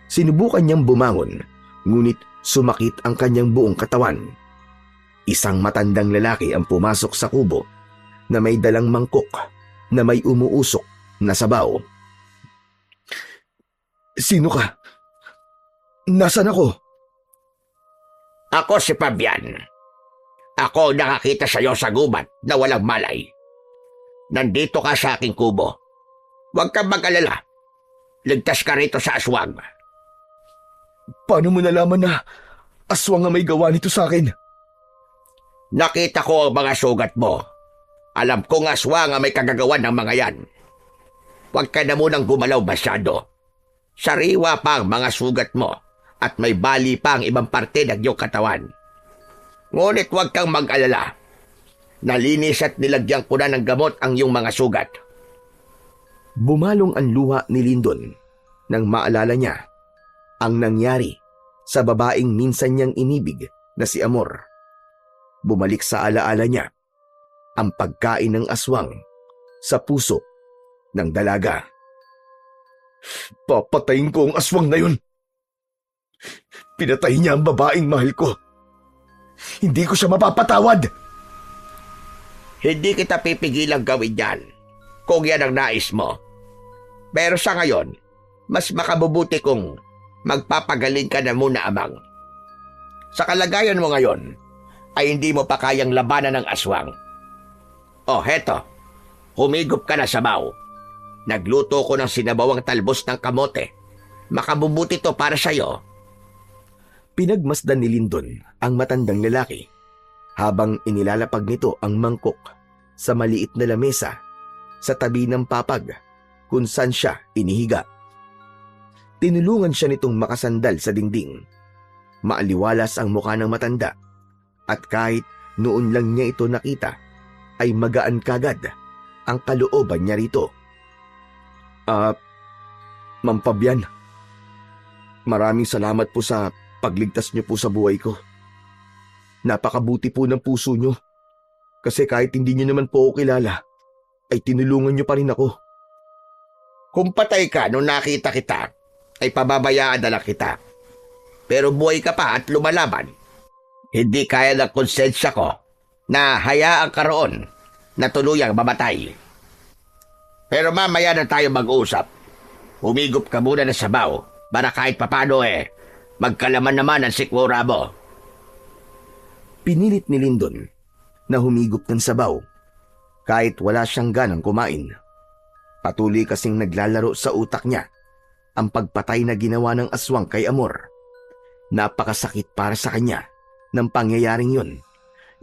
Speaker 1: Sinubukan niyang bumangon, ngunit sumakit ang kanyang buong katawan. Isang matandang lalaki ang pumasok sa kubo na may dalang mangkok na may umuusok na sabaw.
Speaker 4: Sino ka? Nasaan ako?
Speaker 3: Ako si Fabian. Ako ang nakakita sa iyo sa gubat na walang malay. Nandito ka sa aking kubo. Huwag kang mag-alala. Ligtas ka rito sa aswang.
Speaker 4: Paano mo nalaman na aswang ang may gawa nito sa akin?
Speaker 3: Nakita ko ang mga sugat mo. Alam kong aswang ang may kagagawan ng mga yan. Huwag ka na munang gumalaw masyado. Sariwa pa ang mga sugat mo at may bali pa ang ibang parte ng iyong katawan. Ngunit huwag kang mag-alala. Nalinis at nilagyan ko na ng gamot ang iyong mga sugat.
Speaker 1: Bumalong ang luha ni Lindon nang maalala niya ang nangyari sa babaeng minsan niyang inibig na si Amor. Bumalik sa alaala niya ang pagkain ng aswang sa puso ng dalaga.
Speaker 4: Papatayin ko ang aswang na yun. Pinatay niya ang babaeng mahal ko. Hindi ko siya mapapatawad.
Speaker 3: Hindi kita pipigilang gawin yan kung yan ang nais mo. Pero sa ngayon, mas makabubuti kung magpapagaling ka na muna, amang. Sa kalagayan mo ngayon, ay hindi mo pa kayang labanan ng aswang. Oh, heto, humigop ka na sabaw. Nagluto ko ng sinabawang talbos ng kamote. Makabubuti to para sa'yo.
Speaker 1: Pinagmasdan ni Lindon ang matandang lalaki habang inilalapag nito ang mangkok sa maliit na lamesa sa tabi ng papag kung saan siya inihiga. Tinulungan siya nitong makasandal sa dingding. Maaliwalas ang mukha ng matanda at kahit noon lang niya ito nakita ay magaan kagad ang kalooban niya rito.
Speaker 4: Ma'am Fabian, maraming salamat po sa pagligtas niyo po sa buhay ko. Napakabuti po ng puso niyo. Kasi kahit hindi niyo naman po ako kilala, ay tinulungan niyo pa rin ako.
Speaker 3: Kung patay ka nung nakita kita, ay pababayaan na lang kita. Pero buhay ka pa at lumalaban. Hindi kaya ng konsensya ko na hayaan ka roon na tuluyang mamatay. Pero mamaya na tayo mag-usap. Humigop ka muna ng sabaw para kahit papano magkalaman naman ang sikwura mo.
Speaker 1: Pinilit ni Lindon na humigop ng sabaw kahit wala siyang ganang kumain. Patuloy kasing naglalaro sa utak niya ang pagpatay na ginawa ng aswang kay Amor. Napakasakit para sa kanya ng pangyayaring yun,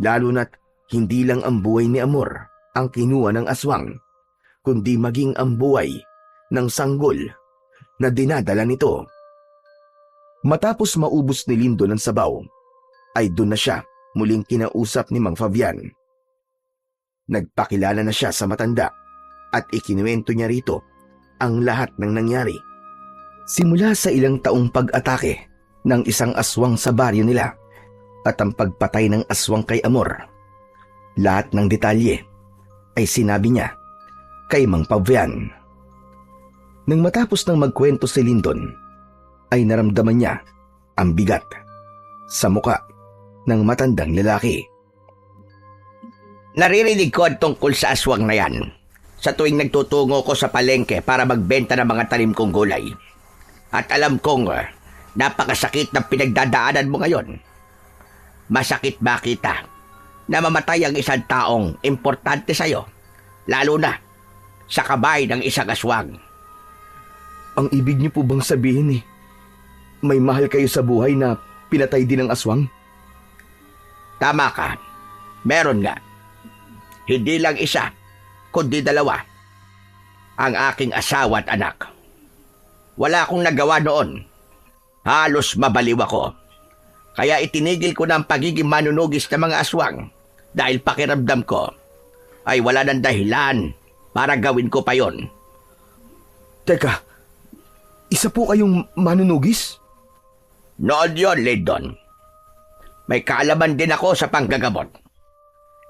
Speaker 1: lalo na't hindi lang ang buhay ni Amor ang kinuha ng aswang, kundi maging ang buhay ng sanggol na dinadala nito. Matapos maubos ni Lindon ang sabaw, ay doon na siya muling kinausap ni Mang Fabian. Nagpakilala na siya sa matanda at ikinuwento niya rito ang lahat ng nangyari. Simula sa ilang taong pag-atake ng isang aswang sa baryo nila at ang pagpatay ng aswang kay Amor. Lahat ng detalye ay sinabi niya kay Mang Fabian. Nang matapos ng magkwento si Lindon, ay naramdaman niya ang bigat sa muka ng matandang lalaki.
Speaker 3: Naririnig ko ang tungkol sa aswang na yan sa tuwing nagtutungo ko sa palengke para magbenta ng mga tanim kong gulay. At alam kong napakasakit ng pinagdadaanan mo ngayon. Masakit makita na mamatay ang isang taong importante sa'yo, lalo na sa kamay ng isang aswang.
Speaker 1: Ang ibig niyo po bang sabihin may mahal kayo sa buhay na pinatay din ng aswang?
Speaker 3: Tama ka. Meron nga. Hindi lang isa, kundi dalawa. Ang aking asawa at anak. Wala akong nagawa noon. Halos mabaliw ako. Kaya itinigil ko na ang pagiging manunugis ng mga aswang dahil pakiramdam ko ay wala ng dahilan para gawin ko pa yon.
Speaker 1: Teka, isa po kayong manunugis?
Speaker 3: Noon yon, Lindon. May kaalaman din ako sa panggagamot.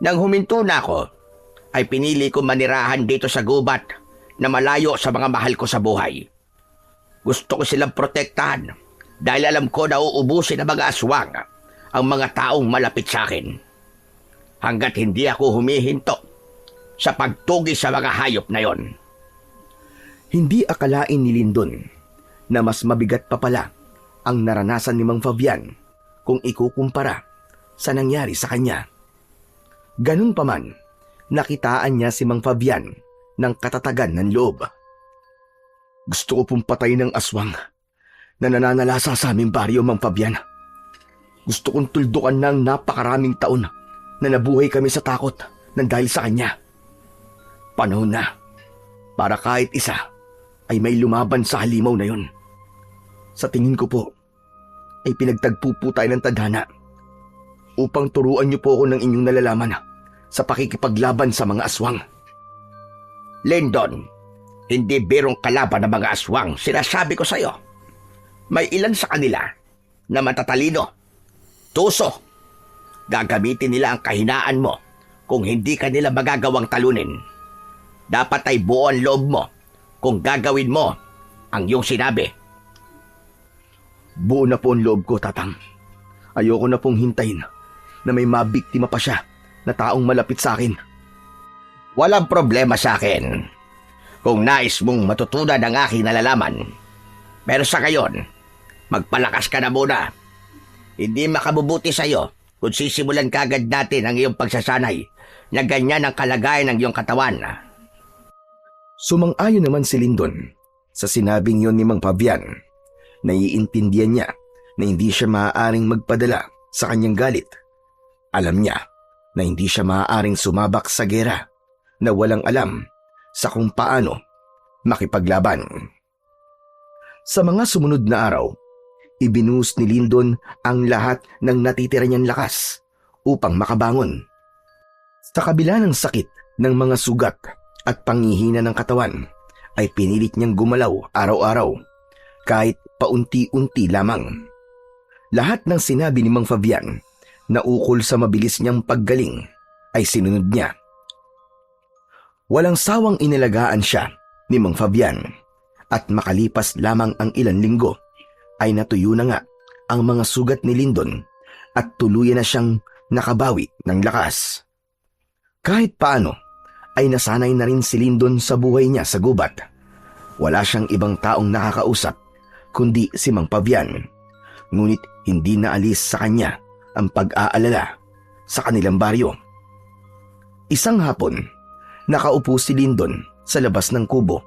Speaker 3: Nang huminto na ako, ay pinili ko manirahan dito sa gubat na malayo sa mga mahal ko sa buhay. Gusto ko silang protektahan dahil alam ko na uubusin ng mga aswang ang mga taong malapit sa akin. Hanggat hindi ako humihinto sa pagtugis sa mga hayop na yon.
Speaker 1: Hindi akalain ni Lindon na mas mabigat pa pala ang naranasan ni Mang Fabian kung ikukumpara sa nangyari sa kanya. Ganun pa man, nakitaan niya si Mang Fabian ng katatagan ng loob. Gusto ko pong patayin ng aswang na nananalasa sa aming baryo, Mang Fabian. Gusto kong tuldukan ng napakaraming taon na nabuhay kami sa takot nang dahil sa kanya. Panahon na para kahit isa ay may lumaban sa halimaw na yon. Sa tingin ko po, ay pinagtagpo po tayo ng tadhana upang turuan niyo po ako ng inyong nalalaman sa pakikipaglaban sa mga aswang.
Speaker 3: Lyndon, hindi birong kalaban ng mga aswang, sinasabi ko sa'yo. May ilan sa kanila na matatalino, tuso. Gagamitin nila ang kahinaan mo kung hindi ka nila magagawang talunin. Dapat ay buo ang loob mo kung gagawin mo ang iyong sinabi.
Speaker 1: Buo na po ang loob ko, Tatang. Ayoko na pong hintayin na may mabiktima pa siya na taong malapit sa akin.
Speaker 3: Walang problema sa akin kung nais mong matutunan ang aking nalalaman. Pero sa ngayon, magpalakas ka na muna. Hindi makabubuti sa'yo kung sisimulan kagad natin ang iyong pagsasanay na ganyan ang kalagayan ng iyong katawan.
Speaker 1: Sumang-ayon naman si Lyndon sa sinabing yon ni Mang Fabian. Naiintindihan niya na hindi siya maaaring magpadala sa kanyang galit. Alam niya na hindi siya maaaring sumabak sa gera na walang alam sa kung paano makipaglaban. Sa mga sumunod na araw, ibinuhos ni Lyndon ang lahat ng natitira niyang lakas upang makabangon. Sa kabila ng sakit ng mga sugat at panghihina ng katawan, ay pinilit niyang gumalaw araw-araw kahit paunti-unti lamang. Lahat ng sinabi ni Mang Fabian na ukol sa mabilis niyang paggaling ay sinunod niya. Walang sawang inalagaan siya ni Mang Fabian at makalipas lamang ang ilang linggo ay natuyo na nga ang mga sugat ni Lyndon at tuluyan na siyang nakabawi ng lakas. Kahit paano ay nasanay na rin si Lyndon sa buhay niya sa gubat. Wala siyang ibang taong nakakausap kundi si Mang Fabian. Ngunit hindi naalis sa kanya ang pag-aalala sa kanilang baryo. Isang hapon, nakaupo si Lyndon sa labas ng kubo.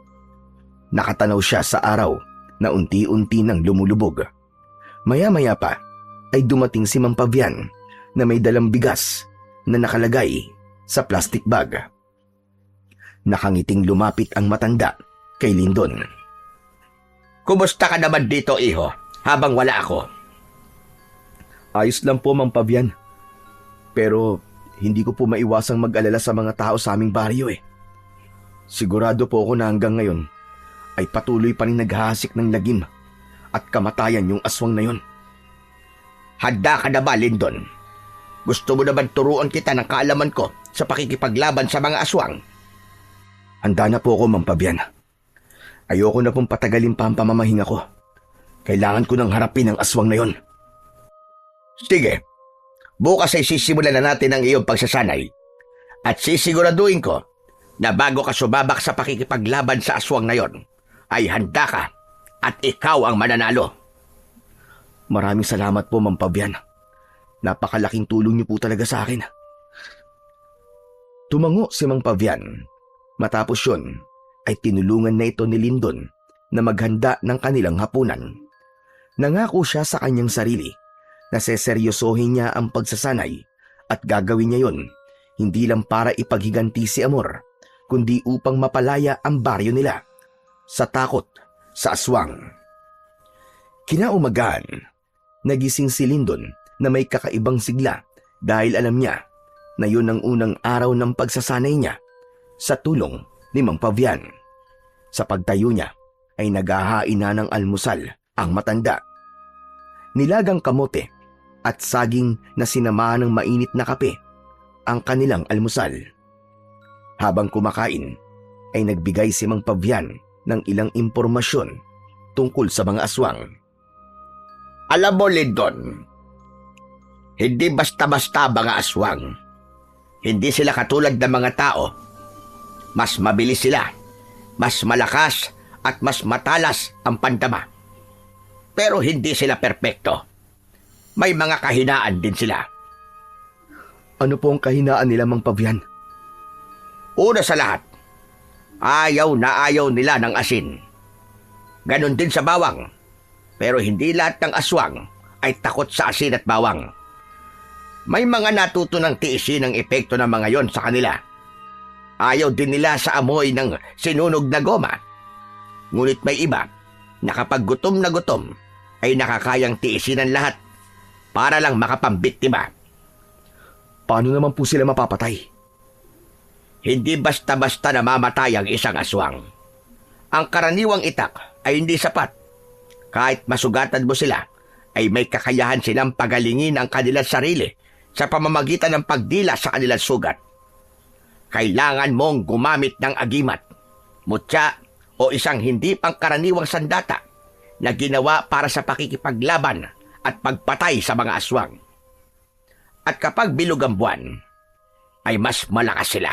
Speaker 1: Nakatanaw siya sa araw na unti-unti nang lumulubog. Maya-maya pa ay dumating si Mang Fabian na may dalang bigas na nakalagay sa plastic bag. Nakangiting lumapit ang matanda kay Lyndon.
Speaker 3: Kumusta ka naman dito, iho, habang wala ako?
Speaker 1: Ayos lang po, Mang Fabian. Pero hindi ko po maiwasang mag-alala sa mga tao sa aming baryo eh. Sigurado po ako na hanggang ngayon ay patuloy pa rin naghahasik ng lagim at kamatayan yung aswang na yon.
Speaker 3: Handa ka na ba, Lyndon? Gusto mo naman turuan kita ng kaalaman ko sa pakikipaglaban sa mga aswang?
Speaker 1: Handa na po ako, Mang Fabian. Ayoko na pong patagalin pa ang pamamahinga ko. Kailangan ko nang harapin ang aswang na yon.
Speaker 3: Sige, bukas ay sisimulan na natin ang iyong pagsasanay. At sisiguraduhin ko na bago ka sumabak sa pakikipaglaban sa aswang na yon, ay handa ka at ikaw ang mananalo.
Speaker 1: Maraming salamat po, Mang Fabian. Napakalaking tulong niyo po talaga sa akin. Tumango si Mang Fabian. Matapos yun, ay tinulungan na ito ni Lyndon na maghanda ng kanilang hapunan. Nangako siya sa kanyang sarili na seseryosohin niya ang pagsasanay at gagawin niya yon hindi lang para ipaghiganti si Amor, kundi upang mapalaya ang baryo nila sa takot sa aswang. Kinaumagahan, nagising si Lyndon na may kakaibang sigla dahil alam niya na yun ang unang araw ng pagsasanay niya sa tulong ni Mang Fabian. Sa pagtayo niya ay naghahain na ng almusal ang matanda. Nilagang kamote at saging na sinamahan ng mainit na kape ang kanilang almusal. Habang kumakain ay nagbigay si Mang Fabian ng ilang impormasyon tungkol sa mga aswang.
Speaker 3: Alam mo, Lyndon, hindi basta-basta mga aswang. Hindi sila katulad ng mga tao. Mas mabilis sila, mas malakas at mas matalas ang pandama. Pero hindi sila perpekto. May mga kahinaan din sila.
Speaker 1: Ano po ang kahinaan nila, Mang Fabian?
Speaker 3: Una sa lahat, ayaw na ayaw nila ng asin. Ganon din sa bawang. Pero hindi lahat ng aswang ay takot sa asin at bawang. May mga natuto ng tiisin ang epekto ng mga yon sa kanila. Ayaw din nila sa amoy ng sinunog na goma. Ngunit may iba na kapag gutom na gutom ay nakakayang tiisin ang lahat para lang makapambiktima.
Speaker 1: Paano naman po sila mapapatay?
Speaker 3: Hindi basta-basta namamatay ang isang aswang. Ang karaniwang itak ay hindi sapat. Kahit masugatan mo sila, ay may kakayahan silang pagalingin ang kanilang sarili sa pamamagitan ng pagdila sa kanilang sugat. Kailangan mong gumamit ng agimat, mutya o isang hindi pangkaraniwang sandata na ginawa para sa pakikipaglaban at pagpatay sa mga aswang. At kapag bilog ang buwan, ay mas malakas sila.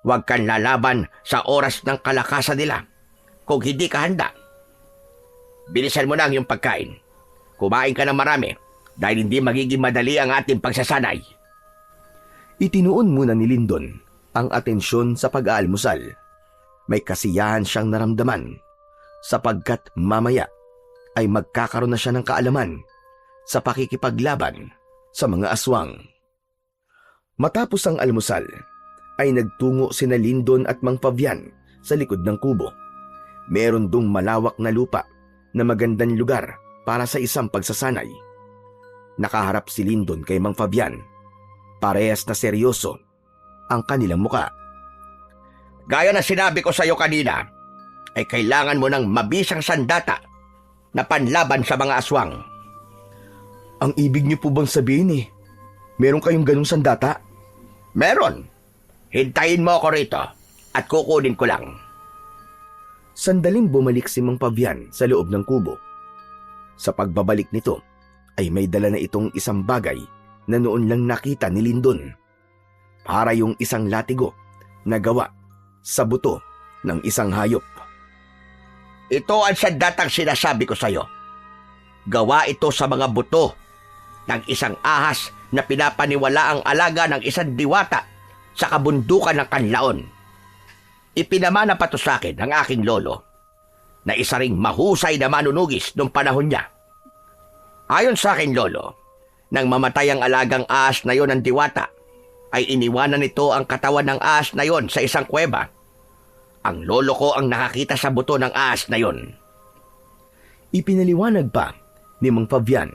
Speaker 3: Huwag kang lalaban sa oras ng kalakasan nila kung hindi ka handa. Bilisan mo na ang iyong pagkain. Kumain ka ng marami dahil hindi magiging madali ang ating pagsasanay.
Speaker 1: Itinuon muna ni Lindon ang atensyon sa pag-aalmusal. May kasiyahan siyang naramdaman sapagkat mamaya ay magkakaroon na siya ng kaalaman sa pakikipaglaban sa mga aswang. Matapos ang almusal, ay nagtungo sina Lindon at Mang Fabian sa likod ng kubo. Meron dong malawak na lupa na magandang lugar para sa isang pagsasanay. Nakaharap si Lindon kay Mang Fabian. Parehas na seryoso ang kanilang muka.
Speaker 3: Gaya na sinabi ko sa iyo kanina, ay kailangan mo ng mabisang sandata na panlaban sa mga aswang.
Speaker 1: Ang ibig niyo po bang sabihin meron kayong ganung sandata?
Speaker 3: Meron. Hintayin mo ako rito at kukunin ko lang.
Speaker 1: Sandaling bumalik si Mang Fabian sa loob ng kubo. Sa pagbabalik nito, ay may dala na itong isang bagay na noon lang nakita ni Lindon. Para yung isang latigo na gawa sa buto ng isang hayop.
Speaker 3: Ito ang sandatang sinasabi ko sa iyo. Gawa ito sa mga buto ng isang ahas na pinapaniwala ang alaga ng isang diwata sa kabundukan ng Kanlaon. Ipinamana pa to sa akin ng aking lolo na isa ring mahusay na manunugis noong panahon niya. Ayon sa aking lolo, nang mamatay ang alagang ahas na yon ng diwata, ay iniwanan nito ang katawan ng ahas na yon sa isang kuweba. Ang lolo ko ang nakakita sa buto ng ahas na yon.
Speaker 1: Ipinaliwanag pa ni Mang Fabian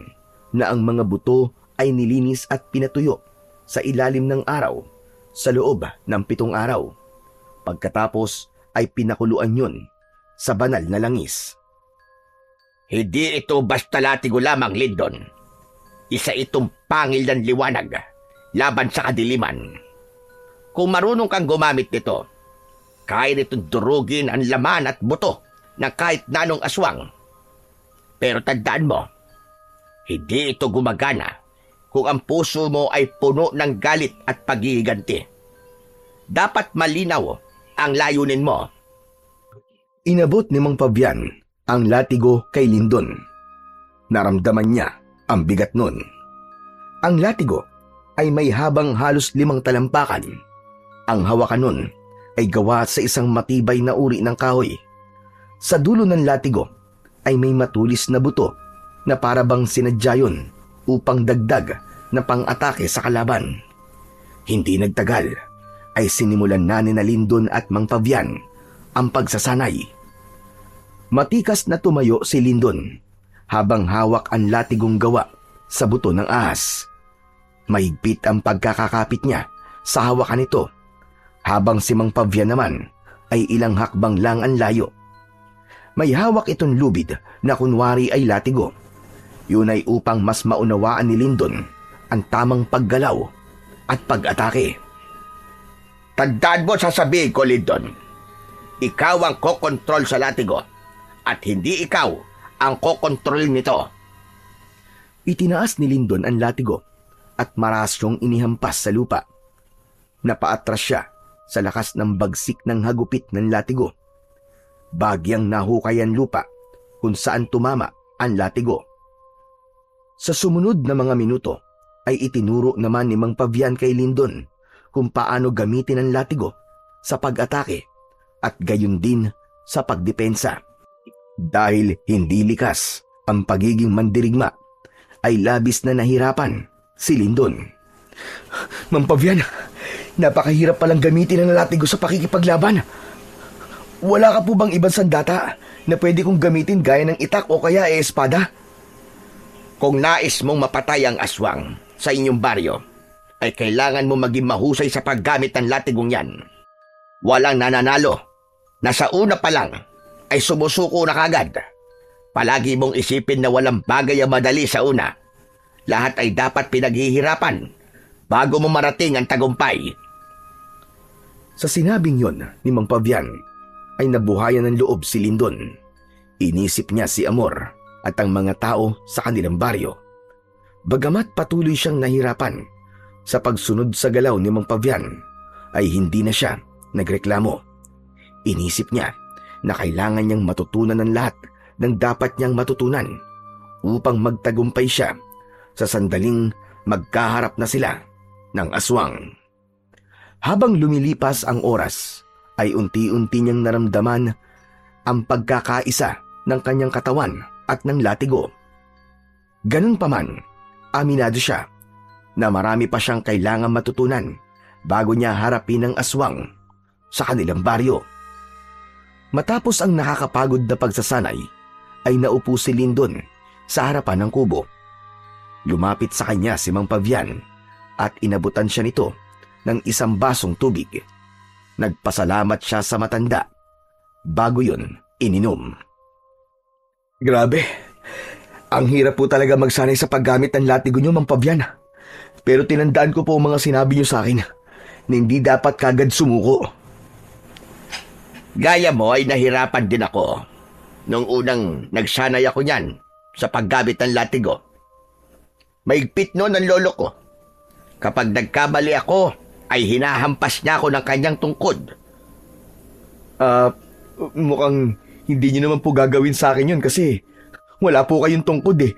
Speaker 1: na ang mga buto ay nilinis at pinatuyo sa ilalim ng araw sa loob ng 7 araw. Pagkatapos ay pinakuluan yun sa banal na langis.
Speaker 3: Hindi ito basta latigo lamang, Lindon. Isa itong pangil ng liwanag laban sa kadiliman. Kung marunong kang gumamit nito, kaya nitong durugin ang laman at buto ng kahit nanong aswang. Pero tandaan mo, hindi ito gumagana kung ang puso mo ay puno ng galit at paghihiganti. Dapat malinaw ang layunin mo.
Speaker 1: Inabot ni Mang Fabian ang latigo kay Lindon. Naramdaman niya ang bigat nun. Ang latigo ay may habang halos 5 talampakan. Ang hawakan nun ay gawa sa isang matibay na uri ng kahoy. Sa dulo ng latigo ay may matulis na buto na parabang sinadya yun upang dagdag na pang-atake sa kalaban. Hindi nagtagal ay sinimulan na ni Lindon at Mang Fabian ang pagsasanay. Matikas na tumayo si Lindon habang hawak ang latigong gawa sa buto ng ahas. Mahigpit ang pagkakakapit niya sa hawakan nito, habang si Mang Fabian naman ay ilang hakbang lang ang layo. May hawak itong lubid na kunwari ay latigo. Yun ay upang mas maunawaan ni Lindon ang tamang paggalaw at pag-atake.
Speaker 3: Tandaan mo sasabihin ko, Lindon. Ikaw ang kokontrol sa latigo at hindi ikaw ang kokontrol nito.
Speaker 1: Itinaas ni Lindon ang latigo at marasyong inihampas sa lupa. Napaatras siya sa lakas ng bagsik ng hagupit ng latigo. Bagyang nahukay ang lupa kung saan tumama ang latigo. Sa sumunod na mga minuto ay itinuro naman ni Mang Fabian kay Lindon kung paano gamitin ang latigo sa pag-atake at gayon din sa pagdepensa. Dahil hindi likas ang pagiging mandirigma, ay labis na nahirapan si Lindon.
Speaker 2: Mang Pavian, napakahirap palang gamitin ang latigo sa pakikipaglaban. Wala ka po bang ibang sandata na pwede kong gamitin gaya ng itak o kaya espada?
Speaker 3: Kung nais mong mapatay ang aswang sa inyong baryo, ay kailangan mo maging mahusay sa paggamit ng latigong yan. Walang nananalo na sa una pa lang ay sumusuko na kagad. Palagi mong isipin na walang bagay ang madali sa una. Lahat ay dapat pinaghihirapan bago mo marating ang tagumpay.
Speaker 1: Sa sinabing yon ni Mang Pavian, ay nabuhayan ng loob si Lindon. Inisip niya si Amor at ang mga tao sa kanilang baryo. Bagamat patuloy siyang nahirapan sa pagsunod sa galaw ni Mang Pavian, ay hindi na siya nagreklamo. Inisip niya na kailangan niyang matutunan ng lahat ng dapat niyang matutunan upang magtagumpay siya sa sandaling magkaharap na sila ng aswang. Habang lumilipas ang oras, ay unti-unti niyang naramdaman ang pagkakaisa ng kanyang katawan at ng latigo. Ganun pa man, aminado siya na marami pa siyang kailangang matutunan bago niya harapin ang aswang sa kanilang baryo. Matapos ang nakakapagod na pagsasanay, ay naupo si Lindon sa harapan ng kubo. Lumapit sa kanya si Mang Pavian at inabutan siya nito ng isang basong tubig. Nagpasalamat siya sa matanda. Bago yun, ininom.
Speaker 2: Grabe, ang hirap po talaga magsanay sa paggamit ng latigo niyo, Mang Pavian. Pero tinandaan ko po ang mga sinabi niyo sa akin na hindi dapat kagad sumuko.
Speaker 3: Gaya mo ay nahirapan din ako nung unang nagsanay ako niyan sa paggamit ng latigo. Maigpit noon ang lolo ko. Kapag nagkamali ako, ay hinahampas niya ako ng kanyang tungkod.
Speaker 2: Mukhang hindi niyo naman po gagawin sa akin yun kasi wala po kayong tungkod eh.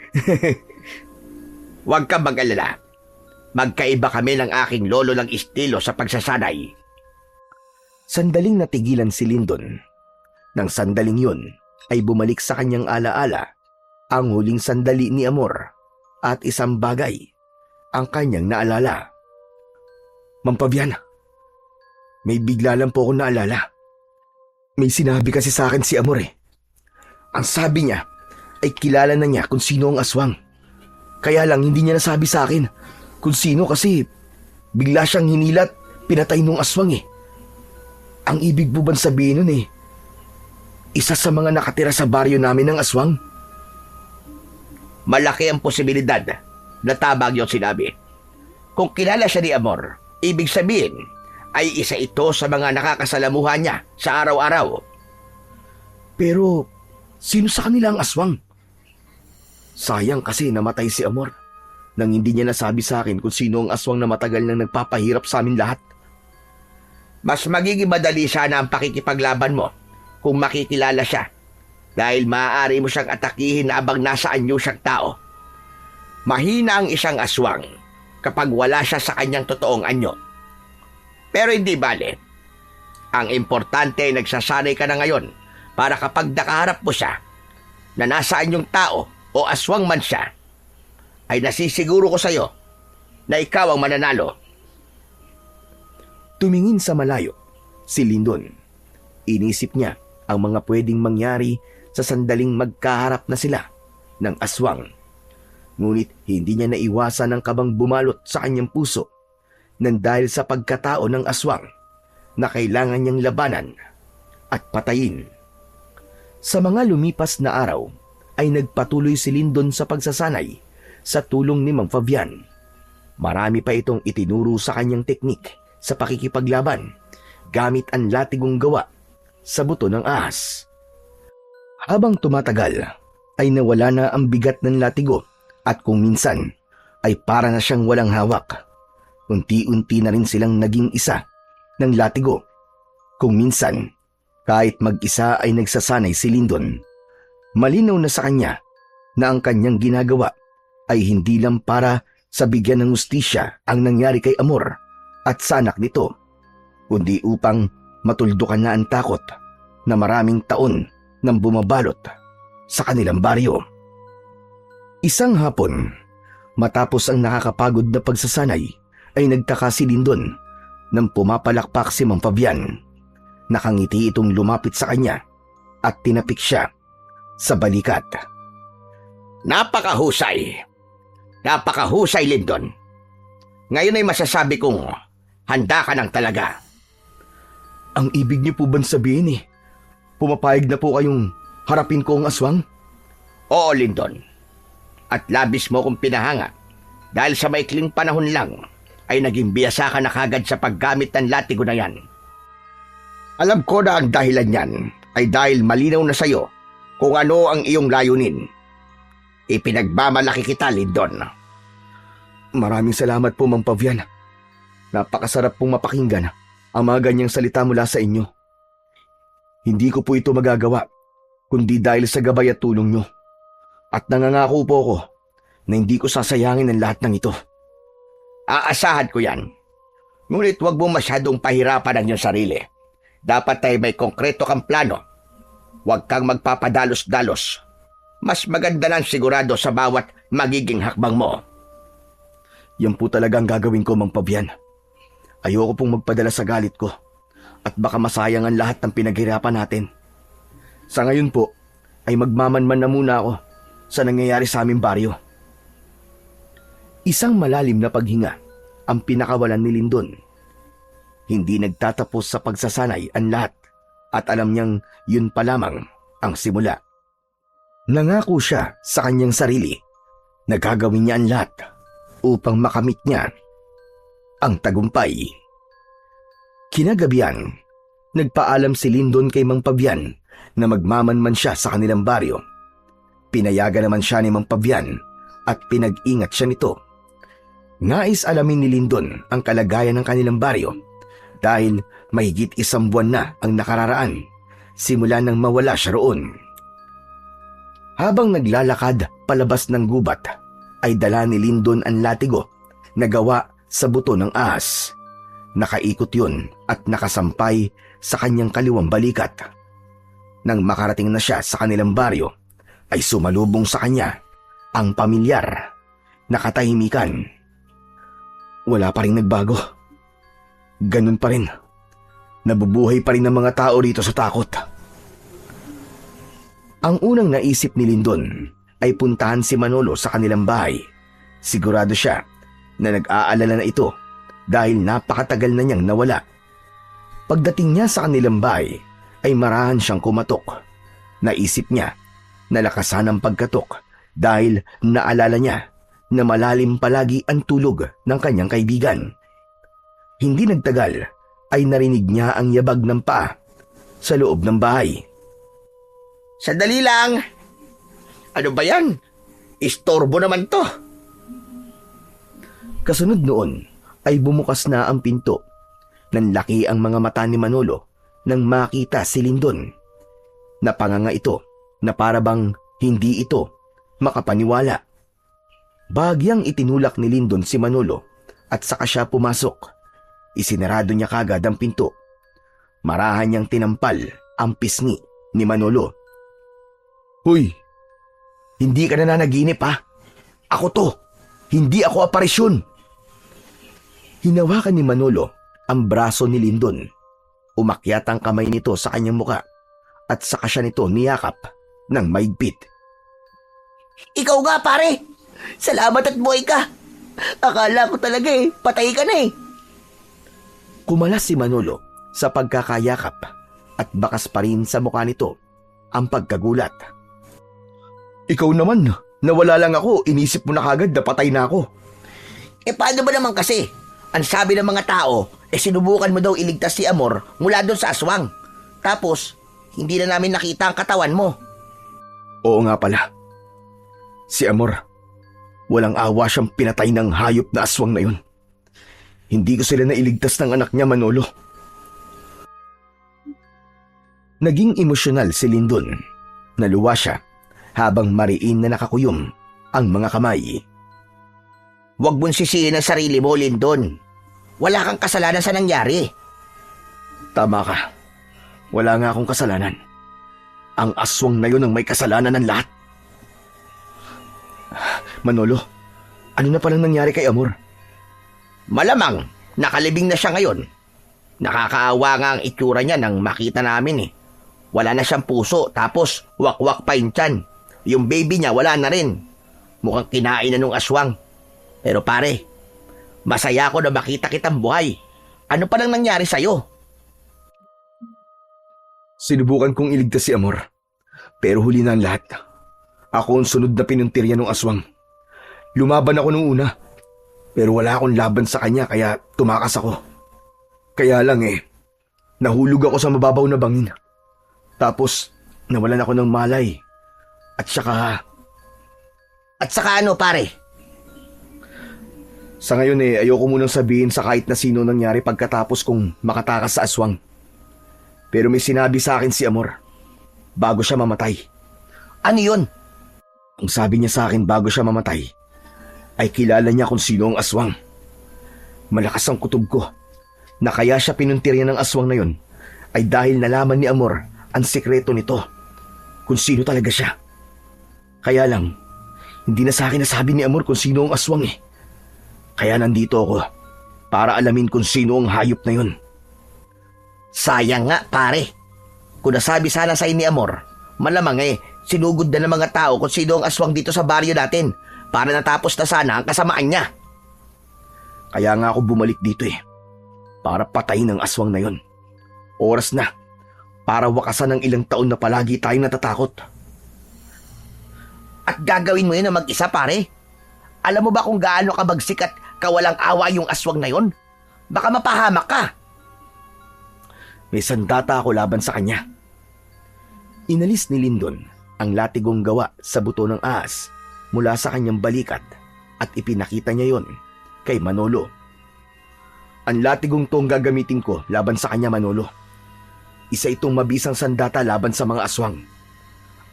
Speaker 3: Huwag ka mag-alala. Magkaiba kami ng aking lolo ng estilo sa pagsasanay.
Speaker 1: Sandaling natigilan si Lindon. Nang sandaling yun, ay bumalik sa kanyang alaala ang huling sandali ni Amor at isang bagay ang kanyang naalala.
Speaker 2: Mang Pavian, may bigla lang po akong naalala. May sinabi kasi sa akin si Amor eh. Ang sabi niya ay kilala na niya kung sino ang aswang. Kaya lang hindi niya nasabi sa akin kung sino kasi bigla siyang hinilat, pinatay nung aswang eh. Ang ibig po bang sabihin nun eh, isa sa mga nakatira sa baryo namin ng aswang?
Speaker 3: Malaki ang posibilidad na tabag yung sinabi. Kung kilala siya ni Amor, ibig sabihin ay isa ito sa mga nakakasalamuhan niya sa araw-araw.
Speaker 2: Pero sino sa kanila ang aswang? Sayang kasi namatay si Amor nang hindi niya nasabi sa akin kung sino ang aswang na matagal nang nagpapahirap sa amin lahat.
Speaker 3: Mas magiging madali sana ang pakikipaglaban mo kung makikilala siya dahil maaari mo siyang atakihin na abang nasa anyo siyang tao. Mahina ang isang aswang kapag wala siya sa kanyang totoong anyo. Pero hindi bale. Ang importante ay nagsasanay ka na ngayon para kapag nakaharap mo siya na nasa anyong tao o aswang man siya, ay nasisiguro ko sa iyo na ikaw ang mananalo.
Speaker 1: Tumingin sa malayo si Lindon. Inisip niya ang mga pwedeng mangyari sa sandaling magkaharap na sila ng aswang. Ngunit hindi niya naiwasan ang kabang bumalot sa kanyang puso nang dahil sa pagkatao ng aswang na kailangan niyang labanan at patayin. Sa mga lumipas na araw ay nagpatuloy si Lindon sa pagsasanay sa tulong ni Mang Fabian. Marami pa itong itinuro sa kanyang teknik sa pakikipaglaban gamit ang latigong gawa sa buto ng ahas. Habang tumatagal ay nawala na ang bigat ng latigo at kung minsan ay para na siyang walang hawak. Unti-unti na rin silang naging isa ng latigo. Kung minsan, kahit mag-isa ay nagsasanay si Lindon, malinaw na sa kanya na ang kanyang ginagawa ay hindi lang para sa bigyan ng hustisya ang nangyari kay Amor at sa anak nito, kundi upang matuldukan na ang takot na maraming taon nang bumabalot sa kanilang baryo. Isang hapon, matapos ang nakakapagod na pagsasanay, ay nagtaka si Lindon nang pumapalakpak si Mang Fabian. Nakangiti itong lumapit sa kanya at tinapik siya sa balikat.
Speaker 3: Napakahusay! Napakahusay, Lindon. Ngayon ay masasabi kong handa ka ng talaga.
Speaker 1: Ang ibig niyo po bang sabihin pumapayag na po kayong harapin ko ang aswang?
Speaker 3: Oo, Lindon. At labis mo kong pinahanga dahil sa maikling panahon lang ay naging biyasa ka na kagad sa paggamit ng latigo na yan. Alam ko na ang dahilan niyan ay dahil malinaw na sa'yo kung ano ang iyong layunin. Ipinagmamalaki kita, Lindon.
Speaker 1: Maraming salamat po, Mang Fabian. Napakasarap pong mapakinggan ang mga ganyang salita mula sa inyo. Hindi ko po ito magagawa kundi dahil sa gabay at tulong nyo. At nangangako po ako na hindi ko sasayangin ang lahat ng ito.
Speaker 3: Aasahan ko yan. Ngunit huwag mo masyadong pahirapan ang iyong sarili. Dapat ay may konkreto kang plano. Huwag kang magpapadalos-dalos. Mas maganda lang sigurado sa bawat magiging hakbang mo.
Speaker 1: Yan po talaga ang gagawin ko, Mang Fabian. Ayoko pong magpadala sa galit ko at baka masayang ang lahat ng pinaghirapan natin. Sa ngayon po, ay magmamanman na muna ako sa nangyayari sa aming baryo. Isang malalim na paghinga ang pinakawalan ni Lindon. Hindi nagtatapos sa pagsasanay ang lahat at alam niyang yun pa lamang ang simula. Nangako siya sa kanyang sarili na gagawin niya ang lahat upang makamit niya ang tagumpay. Kinagabihan, nagpaalam si Lindon kay Mang Fabian na magmamanman siya sa kanilang baryo. Pinayagan naman siya ni Mang Fabian at pinag-ingat siya nito. Nais alamin ni Lindon ang kalagayan ng kanilang baryo dahil mahigit 1 buwan na ang nakararaan simula nang mawala siya roon. Habang naglalakad palabas ng gubat, ay dala ni Lindon ang latigo na gawa sa buto ng ahas. Nakaikot yun at nakasampay sa kanyang kaliwang balikat. Nang makarating na siya sa kanilang baryo, ay sumalubong sa kanya ang pamilyar na katahimikan. Wala pa rin nagbago. Ganun pa rin. Nabubuhay pa rin ang mga tao rito sa takot. Ang unang naisip ni Lindon ay puntahan si Manolo sa kanilang bahay. Sigurado siya na nag-aalala na ito dahil napakatagal na niyang nawala. Pagdating niya sa kanilang bahay ay marahan siyang kumatok. Naisip niya na lakasan ang pagkatok dahil naalala niya na malalim palagi ang tulog ng kanyang kaibigan. Hindi nagtagal ay narinig niya ang yabag ng paa sa loob ng bahay.
Speaker 3: Sandali lang! Ano ba yan? Istorbo naman to.
Speaker 1: Kasunod noon ay bumukas na ang pinto. Nanlaki ang mga mata ni Manolo nang makita si Lindon. Napanganga ito na parabang hindi ito makapaniwala. Bahagyang itinulak ni Lindon si Manolo at saka siya pumasok. Isinarado niya kagad ang pinto. Marahan niyang tinampal ang pisngi ni Manolo.
Speaker 4: Hoy,
Speaker 1: Hindi ka na nanaginip ha? Ako to. Hindi ako aparisyon. Hinawakan ni Manolo ang braso ni Lindon. Umakyat ang kamay nito sa kanyang muka at saka siya nito niyakap ng maigpit.
Speaker 2: Ikaw nga, pare. Salamat at buhay ka. Akala ko talaga patay ka na
Speaker 1: Kumalas si Manolo sa pagkakayakap at bakas pa rin sa mukha nito ang pagkagulat.
Speaker 4: ikaw naman, nawala lang ako, inisip mo na kagad na patay na ako.
Speaker 2: Paano ba naman kasi? Ang sabi ng mga tao, sinubukan mo daw iligtas si Amor mula doon sa aswang. Tapos, hindi na namin nakita ang katawan mo.
Speaker 1: Oo nga pala. Si Amor, walang awa siyang pinatay ng hayop na aswang na yun. Hindi ko sila nailigtas ng anak niya, Manolo. Naging emosyonal si Lindon. Naluwa siya habang mariin na nakakuyom ang mga kamay.
Speaker 2: Huwag mong sisihin ang sarili mo, Lindon. Wala kang kasalanan sa nangyari.
Speaker 1: Tama ka. Wala nga akong kasalanan. Ang aswang na yon ang may kasalanan ng lahat. Manolo, ano na palang nangyari kay Amor?
Speaker 3: Malamang, nakalibing na siya ngayon. Nakakaawa nga ang itsura niya nang makita namin eh. Wala na siyang puso, tapos wakwak pa yung tiyan. Yung baby niya wala na rin. Mukhang kinain na nung aswang. Pero pare, masaya ako na makita kitang buhay. Ano pa lang nangyari sa'yo?
Speaker 1: Sinubukan kong iligtas si Amor. Pero huli na ang lahat. Ako ang sunod na pinuntirya ng aswang. Lumaban ako nung una. Pero wala akong laban sa kanya kaya tumakas ako. Kaya lang nahulog ako sa mababaw na bangin. Tapos nawalan ako ng malay. At saka
Speaker 3: ano pare?
Speaker 1: sa ngayon ayoko munang sabihin sa kahit na sino nangyari pagkatapos kong makatakas sa aswang. Pero may sinabi sa akin si Amor bago siya mamatay.
Speaker 3: Ano yun?
Speaker 1: Ang sabi niya sa akin bago siya mamatay ay kilala niya kung sino ang aswang. Malakas ang kutob ko na kaya siya pinuntirya ng aswang na yon ay dahil nalaman ni Amor ang sikreto nito, kung sino talaga siya. Kaya lang, hindi na sa akin nasabi ni Amor kung sino ang aswang eh. Kaya nandito ako para alamin kung sino ang hayop na yun.
Speaker 3: Sayang nga pare. Kung nasabi sana sa ni Amor, malamang sinugod na ng mga tao kung sino ang aswang dito sa baryo natin para natapos na sana ang kasamaan niya.
Speaker 1: Kaya nga ako bumalik dito para patayin ang aswang na yon. Oras na para wakasan ng ilang taon na palagi tayong natatakot.
Speaker 3: At gagawin mo yun na mag-isa pare? Alam mo ba kung gaano kabagsik at kawalang awa yung aswang na yon? Baka mapahamak ka.
Speaker 1: May sandata ako laban sa kanya. Inalis ni Lindon ang latigong gawa sa buto ng ahas mula sa kanyang balikat at ipinakita niya yon kay Manolo. Ang latigong to ang gagamitin ko laban sa kanya, Manolo. Isa itong mabisang sandata laban sa mga aswang.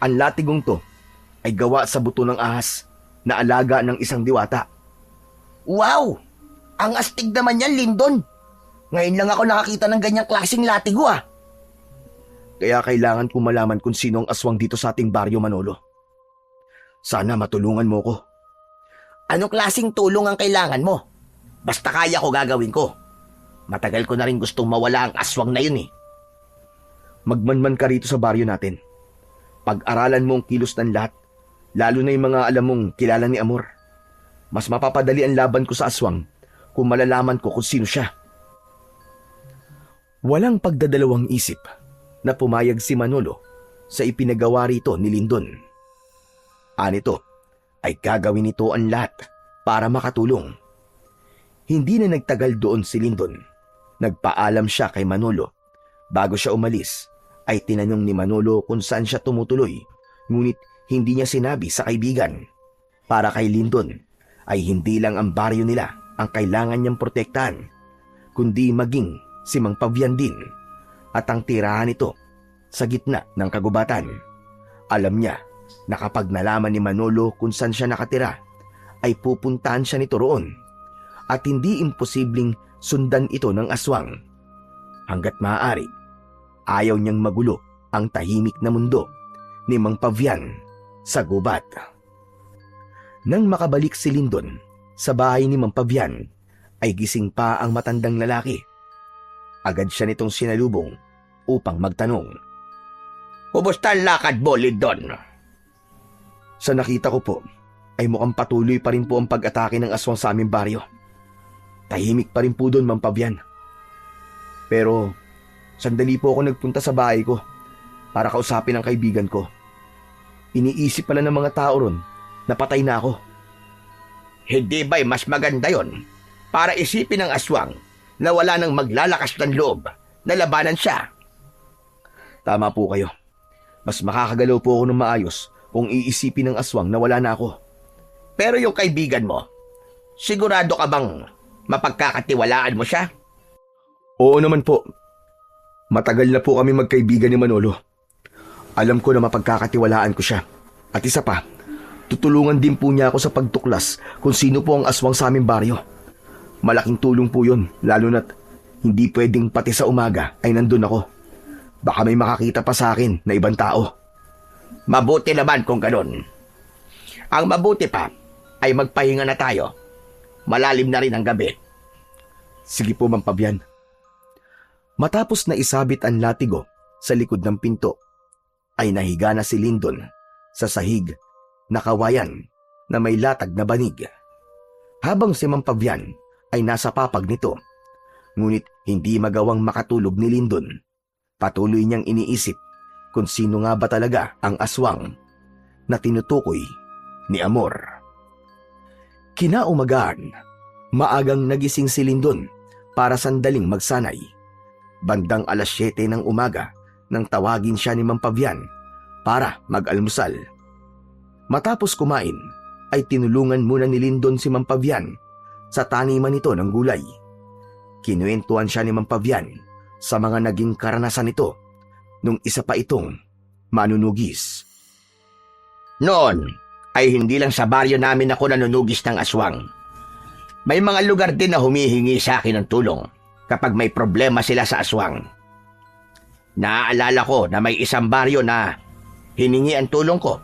Speaker 1: Ang latigong to ay gawa sa buto ng ahas na alaga ng isang diwata.
Speaker 3: Wow! Ang astig naman yan, Lindon. Ngayon lang ako nakakita ng ganyang klaseng latigo ah.
Speaker 1: Kaya kailangan kong malaman kung sino ang aswang dito sa ating baryo, Manolo. Sana matulungan mo ko.
Speaker 3: Anong klaseng tulong ang kailangan mo? Basta kaya ko gagawin ko. Matagal ko na rin gustong mawala ang aswang na yun eh.
Speaker 1: Magmanman ka rito sa baryo natin. Pag-aralan mo ang kilos ng lahat, lalo na yung mga alam mong kilala ni Amor. Mas mapapadali ang laban ko sa aswang kung malalaman ko kung sino siya. Walang pagdadalawang isip na pumayag si Manolo sa ipinagawa rito ni Lindon. Anito ay gagawin nito ang lahat para makatulong. Hindi na nagtagal doon si Lindon. Nagpaalam siya kay Manolo. Bago siya umalis, ay tinanong ni Manolo kung saan siya tumutuloy, ngunit hindi niya sinabi sa kaibigan. Para kay Lindon, ay hindi lang ang baryo nila ang kailangan niyang protektahan, kundi maging si Mang Pavian din at ang tirahan nito sa gitna ng kagubatan. Alam niya na kapag nalaman ni Manolo kung saan siya nakatira, ay pupuntahan siya nito roon at hindi imposibleng sundan ito ng aswang. Hanggat maaari, ayaw niyang magulo ang tahimik na mundo ni Mang Pavian sa gubat. Nang makabalik si Lindon sa bahay ni Mang Pavian, ay gising pa ang matandang lalaki. Agad siya nitong sinalubong upang magtanong.
Speaker 3: Kumusta ang lakad mo, Lindon?
Speaker 1: Sa nakita ko po, ay mukhang patuloy pa rin po ang pag-atake ng aswang sa aming baryo. Tahimik pa rin po doon, Mang Pavian. Pero sandali po ako nagpunta sa bahay ko para kausapin ang kaibigan ko. Iniisip pala ng mga tao ron na patay na ako.
Speaker 3: Hindi ba'y mas maganda yon para isipin ng aswang na wala nang maglalakas ng loob na labanan siya?
Speaker 1: Tama po kayo. Mas makakagalaw po ako ng maayos kung iisipin ng aswang na wala na ako.
Speaker 3: Pero yung kaibigan mo, sigurado ka bang mapagkakatiwalaan mo siya?
Speaker 1: Oo naman po. Matagal na po kami magkaibigan ni Manolo. Alam ko na mapagkakatiwalaan ko siya. At isa pa, tutulungan din po niya ako sa pagtuklas kung sino po ang aswang sa aming baryo. Malaking tulong po yun, lalo na't hindi pwedeng pati sa umaga ay nandun ako. Baka may makakita pa sa akin na ibang tao.
Speaker 3: Mabuti naman kung ganun. Ang mabuti pa ay magpahinga na tayo. Malalim na rin ang gabi.
Speaker 1: Sige po, Mang Pabian. Matapos na isabit ang latigo sa likod ng pinto, ay nahiga na si Lindon sa sahig na kawayan na may latag na banig. Habang si Mang Pabian ay nasa papag nito, ngunit hindi magawang makatulog ni Lindon. Patuloy niyang iniisip kung sino nga ba talaga ang aswang na tinutukoy ni Amor. Kinaumagahan, maagang nagising si Lindon para sandaling magsanay. Bandang 7:00 ng umaga nang tawagin siya ni Mang Pabian para mag-almusal. Matapos kumain, ay tinulungan muna ni Lindon si Mang Pabian sa taniman nito ng gulay. Kinuwentuhan siya ni Mang Pabian sa mga naging karanasan nito nung isa pa itong manunugis.
Speaker 3: Noon ay hindi lang sa baryo namin ako nanunugis ng aswang. May mga lugar din na humihingi sa akin ng tulong kapag may problema sila sa aswang. Naaalala ko na may isang baryo na hiningi ang tulong ko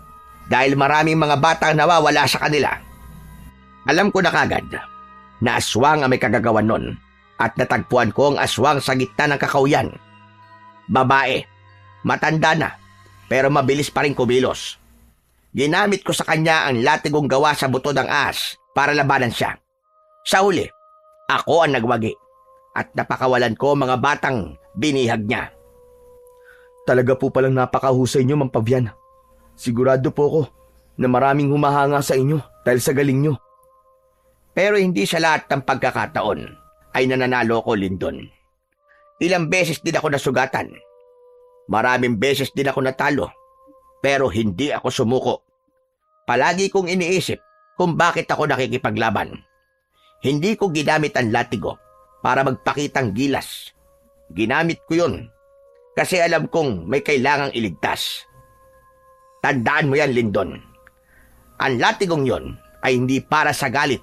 Speaker 3: dahil maraming mga batang nawawala sa kanila. Alam ko na kagad na aswang ang may kagagawan nun at natagpuan ko ang aswang sa gitna ng kakauyan. Babae, matanda na pero mabilis pa rin kumilos. Ginamit ko sa kanya ang latigong gawa sa buto ng ahas para labanan siya. Sa huli, ako ang nagwagi at napakawalan ko mga batang binihag niya.
Speaker 1: Talaga po palang napakahusay niyo, Mang Pabian. Sigurado po ako na maraming humahanga sa inyo dahil sa galing niyo.
Speaker 3: Pero hindi sa lahat ng pagkakataon ay nananalo ko, Lindon. Ilang beses din ako nasugatan. Maraming beses din ako natalo. Pero hindi ako sumuko. Palagi kong iniisip kung bakit ako nakikipaglaban. Hindi ko ginamit ang latigo para magpakitang gilas. Ginamit ko yun kasi alam kong may kailangang iligtas. Tandaan mo yan, Lindon. Ang latigong yon ay hindi para sa galit,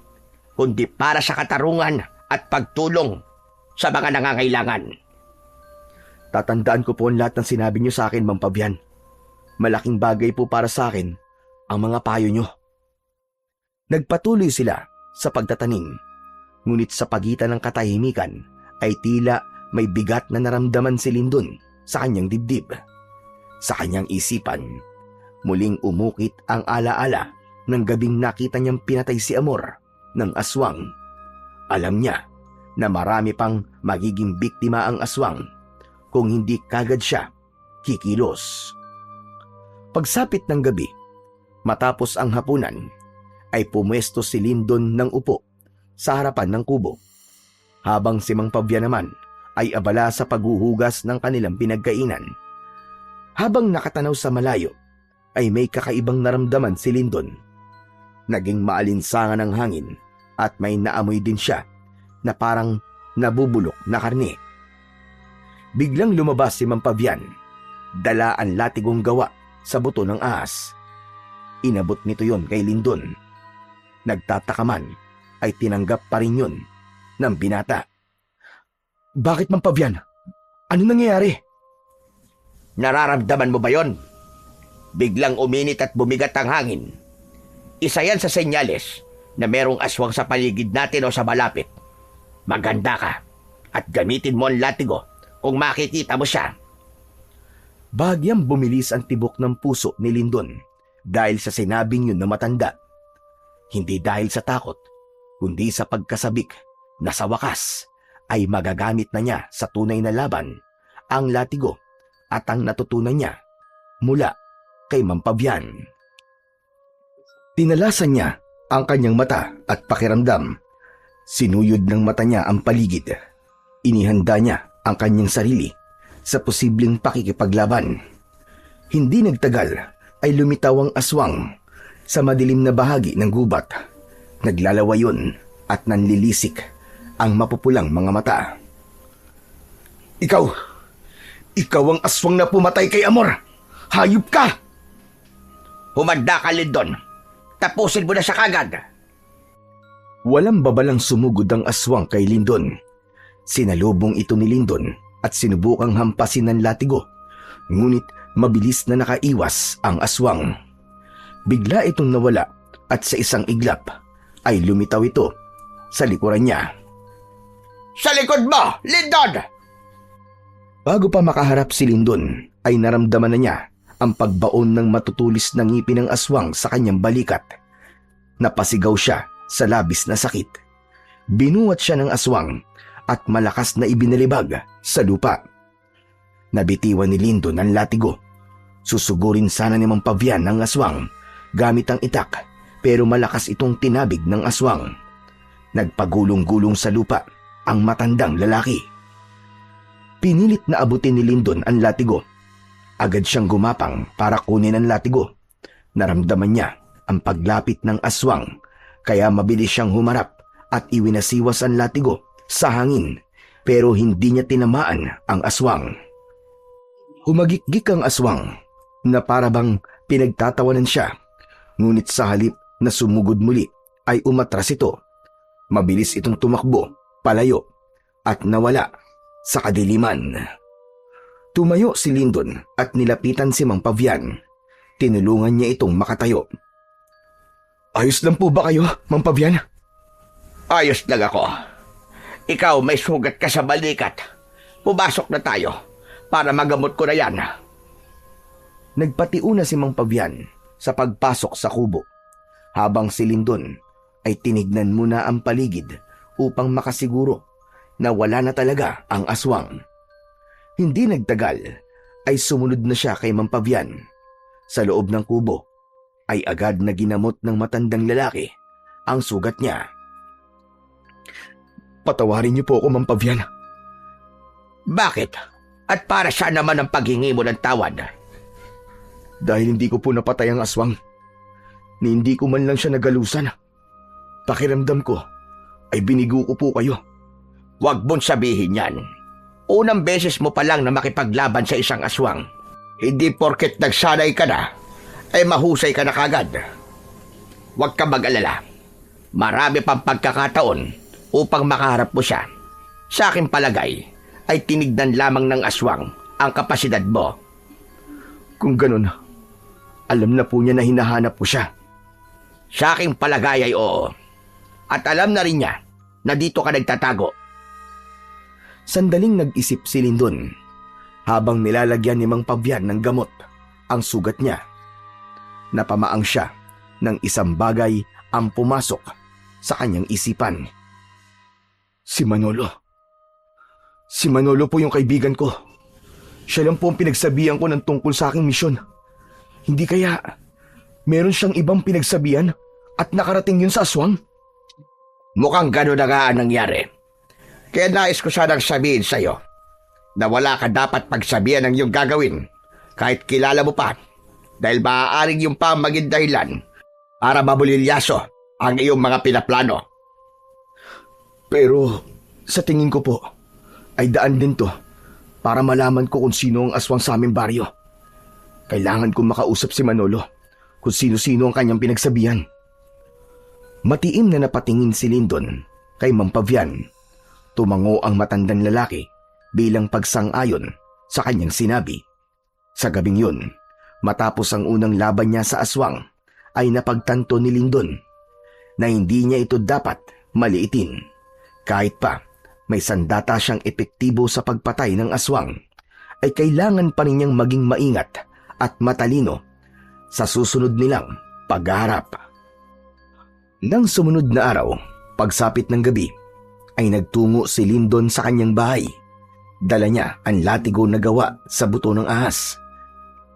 Speaker 3: kundi para sa katarungan at pagtulong sa mga nangangailangan.
Speaker 1: Tatandaan ko po ang lahat ng sinabi niyo sa akin, Mang Pabian. Malaking bagay po para sa akin ang mga payo niyo. Nagpatuloy sila sa pagtatanim, ngunit sa pagitan ng katahimikan ay tila may bigat na naramdaman si Lindon sa kanyang dibdib. Sa kanyang isipan, muling umukit ang alaala ng gabing nakita niyang pinatay si Amor ng aswang. Alam niya na marami pang magiging biktima ang aswang kung hindi kagad siya kikilos. Pagsapit ng gabi, matapos ang hapunan, ay pumwesto si Lindon ng upo sa harapan ng kubo, habang si Mang Pabian naman ay abala sa paghuhugas ng kanilang pinagkainan. Habang nakatanaw sa malayo, ay may kakaibang naramdaman si Lindon. Naging maalinsangan ang hangin at may naamoy din siya na parang nabubulok na karne. Biglang lumabas si Mang Pabian, dala ang latigong gawa sa buto ng ahas. Inabot nito yon kay Lindon. Nagtataka man ay tinanggap pa rin yun ng binata. Bakit, Mang Pabian? Ano nangyayari?
Speaker 3: Nararamdaman mo ba yon? Biglang uminit at bumigat ang hangin. Isa yan sa senyales na merong aswang sa paligid natin o sa malapit. Maganda ka at gamitin mo ang latigo kung makikita mo siya.
Speaker 1: Bahagyang bumilis ang tibok ng puso ni Lindon dahil sa sinabing yun na matanda. Hindi dahil sa takot, kundi sa pagkasabik na sa wakas ay magagamit na niya sa tunay na laban ang latigo at ang natutunan niya mula kay Mang Pabian. Tinalasan niya ang kanyang mata at pakiramdam. Sinuyod ng mata niya ang paligid. Inihanda niya ang kanyang sarili sa posibleng pakikipaglaban. Hindi nagtagal ay lumitaw ang aswang sa madilim na bahagi ng gubat. Naglalawayon at nanlilisik ang mapupulang mga mata. Ikaw ang aswang na pumatay kay Amor! Hayop ka!
Speaker 3: Humanda ka, Lindon. Tapusin mo na siya kagad.
Speaker 1: Walang babalang sumugod ang aswang kay Lindon. Sinalubong ito ni Lindon at sinubukang hampasin ng latigo. Ngunit Mabilis na nakaiwas ang aswang. Bigla itong nawala at sa isang iglap ay lumitaw ito sa likuran niya.
Speaker 3: Sa likod mo, Lindon!
Speaker 1: Bago pa makaharap si Lindon ay naramdaman na niya ang pagbaon ng matutulis na ngipin ng aswang sa kanyang balikat. Napasigaw siya sa labis na sakit. Binuwat siya ng aswang at malakas na ibinalibag sa lupa. Nabitiwan ni Lindon ang latigo. Susugurin sana ni Mang Pavian ng aswang gamit ang itak, pero malakas itong tinabig ng aswang. Nagpagulong-gulong sa lupa ang matandang lalaki. Pinilit na abutin ni Lindon ang latigo. Agad siyang gumapang para kunin ang latigo. Naramdaman niya ang paglapit ng aswang, kaya mabilis siyang humarap at iwinasiwas ang latigo sa hangin, pero hindi niya tinamaan ang aswang. Humagikgik ang aswang na parabang pinagtatawanan siya, ngunit sa halip na sumugod muli ay umatras ito. Mabilis itong tumakbo, palayo, at nawala sa kadiliman. Tumayo si Lindon at nilapitan si Mang Pavian. Tinulungan niya itong makatayo. Ayos lang po ba kayo, Mang Pavian?
Speaker 3: Ayos lang ako. Ikaw may sugat ka sa balikat. Pumasok na tayo para magamot ko na yan.
Speaker 1: Nagpatiuna si Mang Pavian sa pagpasok sa kubo, habang si Lindon ay tinignan muna ang paligid upang makasiguro na wala na talaga ang aswang. Hindi nagtagal ay sumunod na siya kay Mang Pavian. Sa loob ng kubo ay agad na ginamot ng matandang lalaki ang sugat niya. Patawarin niyo po ako, Mang Pavian.
Speaker 3: Bakit? At para saan naman ang paghingi mo ng tawad?
Speaker 1: Dahil hindi ko po napatay ang aswang, ni hindi ko man lang siya nagalusan. Pakiramdam ko ay binigo ko po kayo.
Speaker 3: Huwag mong sabihin yan. Unang beses mo pa lang na makipaglaban sa isang aswang. Hindi porket nagsanay ka na, ay mahusay ka na kagad. Huwag ka mag-alala. Marami pang pagkakataon upang makaharap mo siya. Sa aking palagay, ay tinignan lamang ng aswang ang kapasidad mo.
Speaker 1: Kung ganun, alam na po niya na hinahanap ko siya.
Speaker 3: Sa aking palagay ay oo. At alam na rin niya na dito ka nagtatago.
Speaker 1: Sandaling nag-isip si Lindon habang nilalagyan ni Mang Pavian ng gamot ang sugat niya. Napamaang siya ng isang bagay ang pumasok sa kanyang isipan. Si Manolo. Si Manolo po yung kaibigan ko. Siya lang po ang pinagsabihan ko ng tungkol sa aking misyon. Hindi kaya meron siyang ibang pinagsabihan at nakarating yun sa aswang?
Speaker 3: Mukhang gano'n na nga ang nangyari. Kaya nais ko sanang sabihin sa'yo na wala ka dapat pagsabihan ng iyong gagawin kahit kilala mo pa, dahil maaaring yung pa maging dahilan para mabulilyaso ang iyong mga pinaplano.
Speaker 1: Pero sa tingin ko po ay daan din to para malaman ko kung sino ang aswang sa aming baryo. Kailangan kong makausap si Manolo kung sino-sino ang kanyang pinagsabihan. Matiim na napatingin si Lindon kay Mang Pavian. Tumango ang matandang lalaki bilang pagsang-ayon sa kanyang sinabi. Sa gabing yun, matapos ang unang laban niya sa aswang, ay napagtanto ni Lindon na hindi niya ito dapat maliitin. Kahit pa may sandata siyang epektibo sa pagpatay ng aswang, ay kailangan pa rin niyang maging maingat at matalino sa susunod nilang paghaharap. Nang sumunod na araw, pagsapit ng gabi, ay nagtungo si Lindon sa kanyang bahay. Dala niya ang latigo na gawa sa buto ng ahas,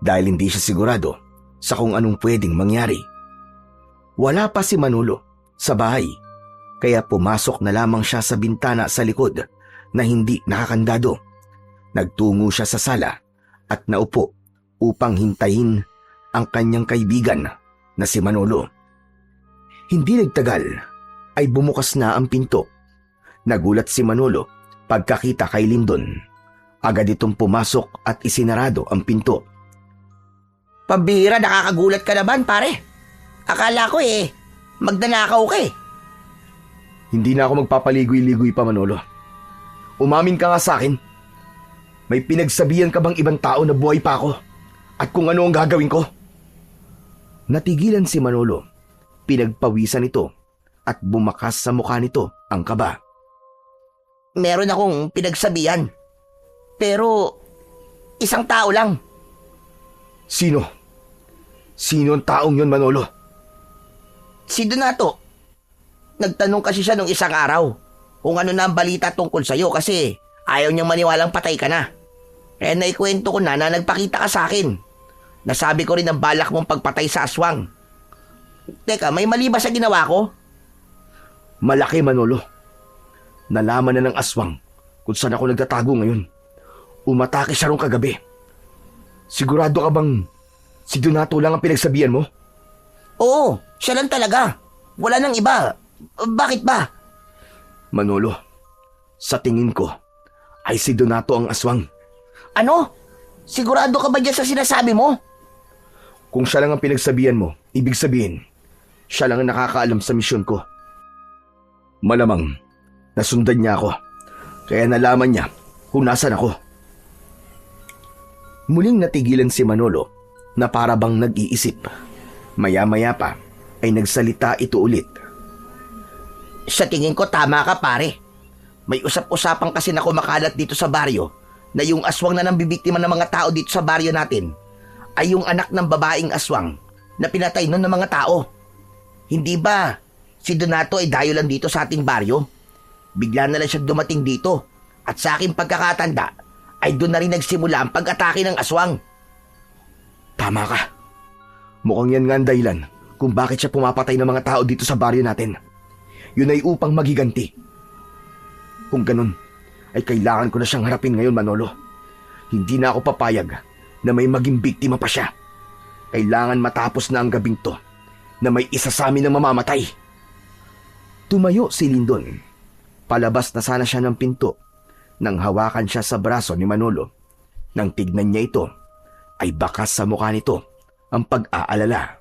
Speaker 1: dahil hindi siya sigurado sa kung anong pwedeng mangyari. Wala pa si Manolo sa bahay, kaya pumasok na lamang siya sa bintana sa likod na hindi nakakandado. Nagtungo siya sa sala at naupo upang hintayin ang kanyang kaibigan na si Manolo. Hindi nagtagal ay bumukas na ang pinto. Nagulat si Manolo pagkakita kay Lindon. Agad itong pumasok at isinarado ang pinto.
Speaker 3: Pambihira, nakakagulat ka naman, pare. Akala ko magnanakaw ka eh.
Speaker 1: Hindi na ako magpapaligoy-ligoy pa, Manolo. Umamin ka nga sa akin. May pinagsabihan ka bang ibang tao na buhay pa ako At kung ano ang gagawin ko? Natigilan si Manolo. Pinagpawisan ito at bumakas sa mukha nito ang kaba.
Speaker 3: Meron akong pinagsabihan. Pero, isang tao lang.
Speaker 1: Sino? Sino ang taong yon, Manolo?
Speaker 3: Si Donato. Nagtanong kasi siya nung isang araw kung ano na ang balita tungkol sa'yo kasi ayaw niyang maniwalang patay ka na. Kaya naikwento ko na nagpakita ka sa akin. Nasabi ko rin ang balak mong pagpatay sa aswang. Teka, may mali ba sa ginawa ko?
Speaker 1: Malaki, Manolo. Nalaman na ng aswang kung saan ako nagtatago ngayon. Umatake siya rong kagabi. Sigurado ka bang si Donato lang ang pinagsabihan mo?
Speaker 3: Oo, siya lang talaga. Wala nang iba. Bakit ba?
Speaker 1: Manolo, sa tingin ko ay si Donato ang aswang.
Speaker 3: Ano? Sigurado ka ba dyan sa sinasabi mo?
Speaker 1: Kung siya lang ang pinagsabihan mo, ibig sabihin, siya lang ang nakakaalam sa misyon ko. Malamang, nasundan niya ako, kaya nalaman niya kung nasan ako. Muling natigilan si Manolo na para bang nag-iisip. Maya-maya pa ay nagsalita ito ulit.
Speaker 3: Sa tingin ko tama ka pare. May usap-usapan kasi na kumakalat dito sa baryo na yung aswang na nambibiktima ng mga tao dito sa baryo natin ay yung anak ng babaeng aswang na pinatay nun ng mga tao. Hindi ba si Donato ay dayo lang dito sa ating baryo? Bigla na lang siya dumating dito at sa aking pagkakatanda ay doon na rin nagsimula ang pag-atake ng aswang.
Speaker 1: Tama ka. Mukhang yan nga ang dahilan kung bakit siya pumapatay ng mga tao dito sa baryo natin. Yun ay upang magiganti. Kung ganun, ay kailangan ko na siyang harapin ngayon, Manolo. Hindi na ako papayag na may maging biktima pa siya. Kailangan matapos na ang gabing to na may isa sa amin na mamamatay. Tumayo si Lindon. Palabas na sana siya ng pinto nang hawakan siya sa braso ni Manolo. Nang tignan niya ito, ay bakas sa mukha nito ang pag-aalala.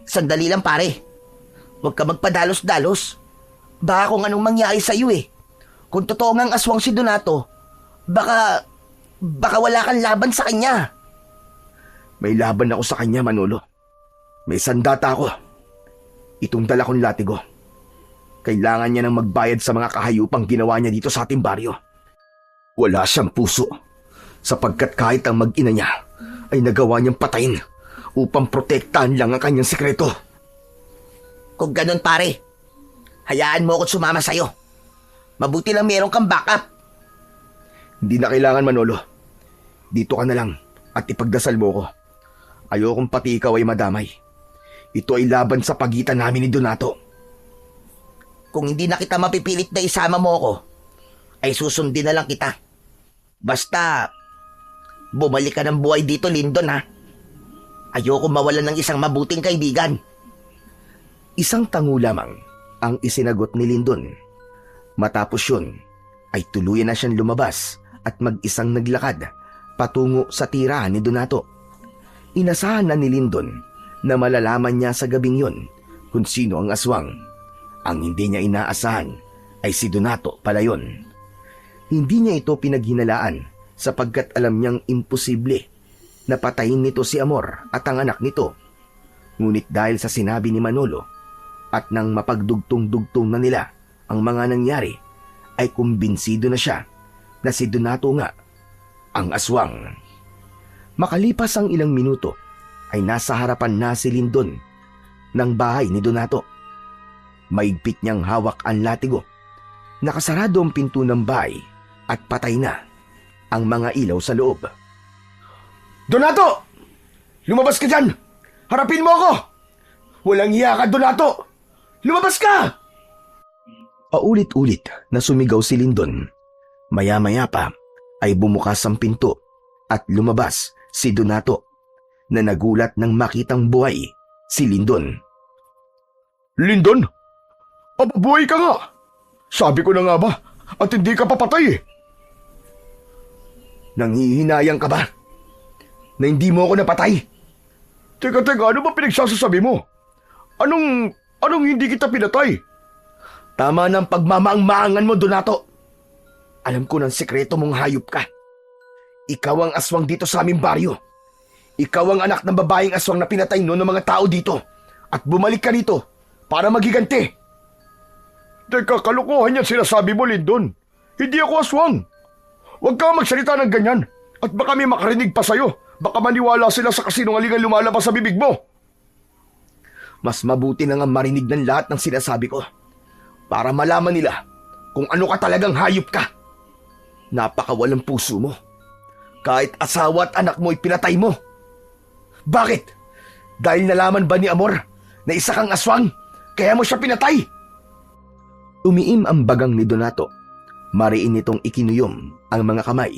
Speaker 3: Sandali lang pare. Huwag ka magpadalos-dalos. Baka kung anong mangyari sa iyo eh. Kung totoo ngang aswang si Donato, baka wala kang laban sa kanya.
Speaker 1: May laban ako sa kanya, Manolo. May sandata ako. Itong dala kong latigo. Kailangan niya nang magbayad sa mga kahayupang ginawa niya dito sa ating baryo. Wala siyang puso, sapagkat kahit ang mag-ina niya ay nagawa niyang patayin upang protektahan lang ang kanyang sikreto.
Speaker 3: Kung ganun pare, hayaan mo ako sumama sa'yo. Mabuti lang meron kang backup.
Speaker 1: Hindi na kailangan, Manolo. Dito ka na lang at ipagdasal mo ko. Ayokong pati ikaw ay madamay. Ito ay laban sa pagitan namin ni Donato.
Speaker 3: Kung hindi na kita mapipilit na isama mo ako, ay susundin na lang kita. Basta, bumalik ka ng buhay dito, Lindon ha. Ayoko mawalan ng isang mabuting kaibigan.
Speaker 1: Isang tango lamang ang isinagot ni Lindon. Matapos yun, ay tuluyan na siyang lumabas at mag-isang naglakad patungo sa tirahan ni Donato. Inasahan na ni Lindon na malalaman niya sa gabing yun kung sino ang aswang. Ang hindi niya inaasahan ay si Donato pala yun. Hindi niya ito pinaghinalaan sapagkat alam niyang imposible na patayin nito si Amor at ang anak nito. Ngunit dahil sa sinabi ni Manolo at nang mapagdugtong-dugtong na nila ang mga nangyari, ay kumbinsido na siya na si Donato nga ang aswang. Makalipas ang ilang minuto, ay nasa harapan na si Lindon ng bahay ni Donato. Maigpit niyang hawak ang latigo. Nakasarado ang pinto ng bahay at patay na ang mga ilaw sa loob. Donato! Lumabas ka dyan! Harapin mo ako! Walang hiya ka, Donato! Lumabas ka! Paulit-ulit na sumigaw si Lindon. Maya-maya pa ay bumukas ang pinto at lumabas si Donato na nagulat nang makitang buhay si Lindon. Lindon? Papabuhay ka nga! Sabi ko na nga ba at hindi ka papatay eh. Nanghihinayang ka ba? Na hindi mo ako napatay? Teka, ano ba pinagsasasabi mo? Anong hindi kita pinatay? Tama ng pagmamaang-maangan mo, Donato. Alam ko ng sekreto mong hayop ka. Ikaw ang aswang dito sa aming baryo. Ikaw ang anak ng babaeng aswang na pinatay noon ng mga tao dito at bumalik ka rito para magiganti.
Speaker 4: Teka, kalokohan yan sinasabi mo, Lindon. Hindi ako aswang. Huwag kang magsalita ng ganyan at baka may makarinig pa sa'yo. Baka maniwala sila sa kasinungalingan lumalabas sa bibig mo.
Speaker 1: Mas mabuti na nga marinig ng lahat ng sinasabi ko para malaman nila kung ano ka talagang hayop ka. Napakawalang puso mo. Kahit asawa at anak mo pinatay mo. Bakit? Dahil nalaman ba ni Amor na isa kang aswang kaya mo siya pinatay? Umiim ang bagang ni Donato. Mariin nitong ikinuyom ang mga kamay,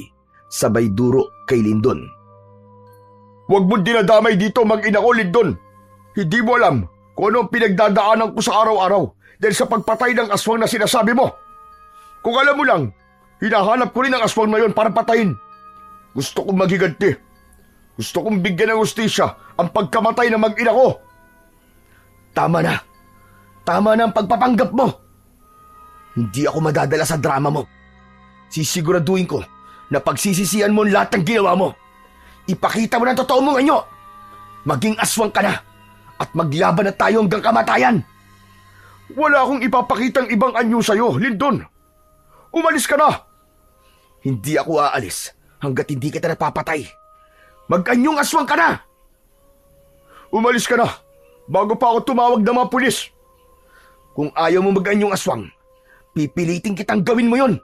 Speaker 1: sabay duro kay Lindon.
Speaker 4: Huwag mong dinadamay dito, mag-ina ko, Lindon. Hindi mo alam kung ano ang pinagdadaanan ko sa araw-araw dahil sa pagpatay ng aswang na sinasabi mo. Kung alam mo lang, hinahanap ko rin ang aswang na yon para patayin. Gusto kong magiganti. Gusto kong bigyan ng hustisya ang pagkamatay ng mag-ina ko.
Speaker 1: Tama na. Tama na ang pagpapanggap mo. Hindi ako madadala sa drama mo. Sisiguraduhin ko na pagsisisihan mo ang lahat ng ginawa mo. Ipakita mo ng totoo mong anyo. Maging aswang ka na at maglaban na tayo hanggang kamatayan.
Speaker 4: Wala akong ipapakitang ibang anyo sa'yo, Lindon. Umalis ka na.
Speaker 1: Hindi ako aalis hanggat hindi kita napapatay. Mag-anyong aswang ka na.
Speaker 4: Umalis ka na bago pa ako tumawag ng mga pulis.
Speaker 1: Kung ayaw mo mag-anyong aswang, pipilitin kitang gawin mo yon.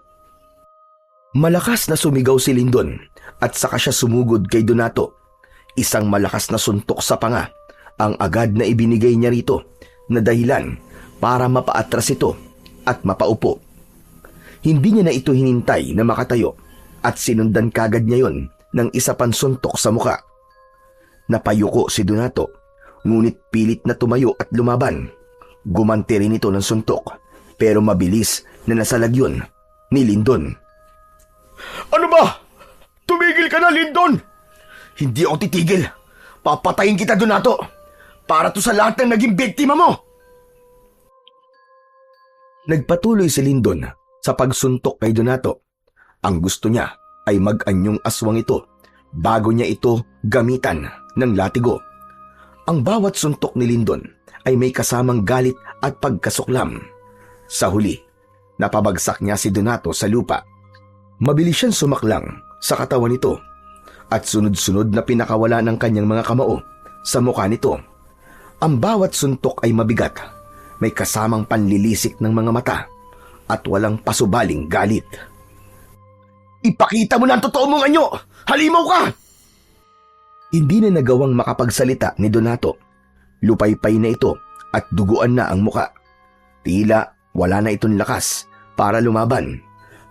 Speaker 1: Malakas na sumigaw si Lindon at saka siya sumugod kay Donato. Isang malakas na suntok sa panga ang agad na ibinigay niya rito na dahilan para mapaatras ito at mapaupo. Hindi niya na ito hinintay na makatayo at sinundan kagad niya yon ng isa pang suntok sa muka. Napayuko si Donato, ngunit pilit na tumayo at lumaban. Gumanti rin ito ng suntok, pero mabilis na nasalag yun ni Lindon.
Speaker 4: Ano ba? Tumigil ka na, Lindon!
Speaker 1: Hindi ako titigil. Papatayin kita, Donato, para to sa lahat ng naging biktima mo. Nagpatuloy si Lindon sa pagsuntok kay Donato. Ang gusto niya ay mag-anyong aswang ito bago niya ito gamitan ng latigo. Ang bawat suntok ni Lindon ay may kasamang galit at pagkasuklam. Sa huli, napabagsak niya si Donato sa lupa. Mabilis siyang sumaklang sa katawan nito at sunod-sunod na pinakawala ng kanyang mga kamao sa mukha nito. Ang bawat suntok ay mabigat, may kasamang panlilisik ng mga mata at walang pasubaling galit. Ipakita mo na ang totoo mong anyo! Halimaw ka! Hindi na nagawang makapagsalita ni Donato. Lupaypay na ito at duguan na ang muka. Tila wala na itong lakas para lumaban,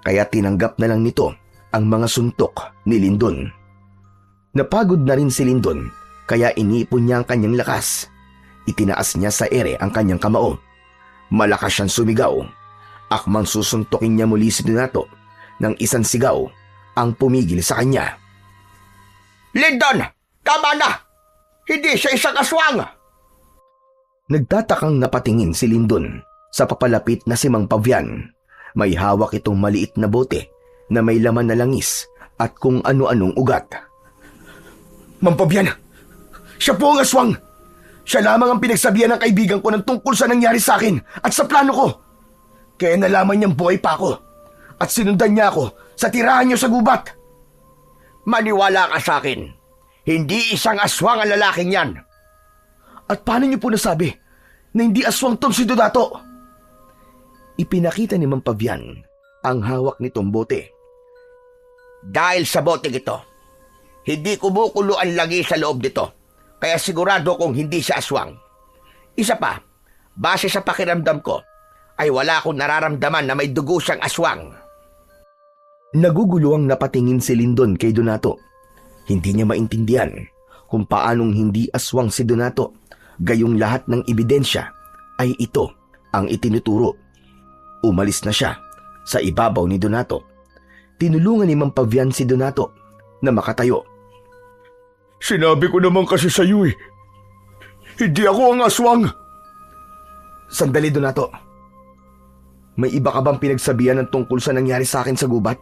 Speaker 1: kaya tinanggap na lang nito ang mga suntok ni Lindon. Napagod na rin si Lindon, kaya iniipon niya ang kanyang lakas. Itinaas niya sa ere ang kanyang kamao. Malakas siyang sumigaw. Akmang susuntokin niya muli si Donato nang isang sigaw ang pumigil sa kanya.
Speaker 3: Lindon! Tama na! Hindi siya isang aswang!
Speaker 1: Nagtatakang napatingin si Lindon sa papalapit na si Mang Pavian. May hawak itong maliit na bote na may laman na langis at kung ano-anong ugat. Mang Pavian! Siya po ang aswang! Siya lamang ang pinagsabihan ng kaibigan ko ng tungkol sa nangyari sa akin at sa plano ko. Kaya nalaman niyang buhay pa ako at sinundan niya ako sa tirahan niyo sa gubat.
Speaker 3: Maniwala ka sa akin. Hindi isang aswang ang lalaking yan.
Speaker 1: At paano niyo po nasabi na hindi aswang tong si Donato? Ipinakita ni Mang Pavian ang hawak nitong bote.
Speaker 3: Dahil sa boteng ito, hindi kumukulo ang lagi sa loob nito. Kaya sigurado kong hindi siya aswang. Isa pa, base sa pakiramdam ko, ay wala akong nararamdaman na may dugo siyang aswang.
Speaker 1: Naguguluhang napatingin si Lindon kay Donato. Hindi niya maintindihan kung paanong hindi aswang si Donato, gayong lahat ng ebidensya ay ito ang itinuturo. Umalis na siya sa ibabaw ni Donato. Tinulungan ni Mang Pavian si Donato na makatayo.
Speaker 4: Sinabi ko naman kasi sa iyo eh. Hindi ako ang aswang.
Speaker 1: Sandali, Donato. May iba ka bang pinagsabihan ng tungkol sa nangyari sa akin sa gubat?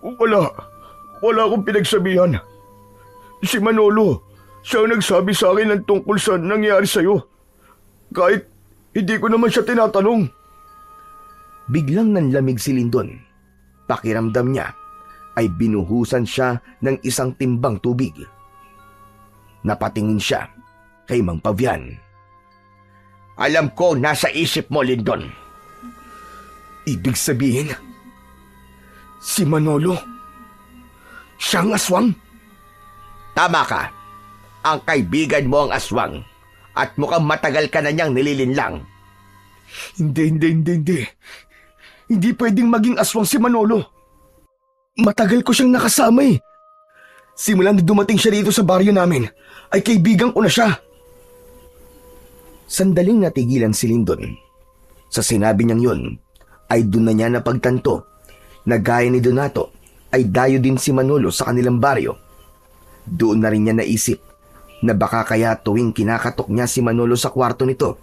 Speaker 4: Wala. Wala akong pinagsabihan. Si Manolo, siya ang nagsabi sa akin ng tungkol sa nangyari sa'yo. Kahit hindi ko naman siya tinatanong.
Speaker 1: Biglang nanlamig si Lindon. Pakiramdam niya ay binuhusan siya ng isang timbang tubig. Napatingin siya kay Mang Pavian.
Speaker 3: Alam ko nasa isip mo, Lindon.
Speaker 1: Ibig sabihin, si Manolo, siyang aswang?
Speaker 3: Tama ka. Ang kaibigan mo ang aswang at mukhang matagal ka na niyang nililinlang.
Speaker 1: Hindi. Hindi pwedeng maging aswang si Manolo. Matagal ko siyang nakasama eh. Simula na dumating siya dito sa baryo namin, ay kaibigan ko na siya. Sandaling natigilan si Lindon. Sa sinabi niyang yun, ay doon na niya napagtanto na gaya ni Donato ay dayo din si Manolo sa kanilang baryo. Doon na rin niya naisip na baka kaya tuwing kinakatok niya si Manolo sa kwarto nito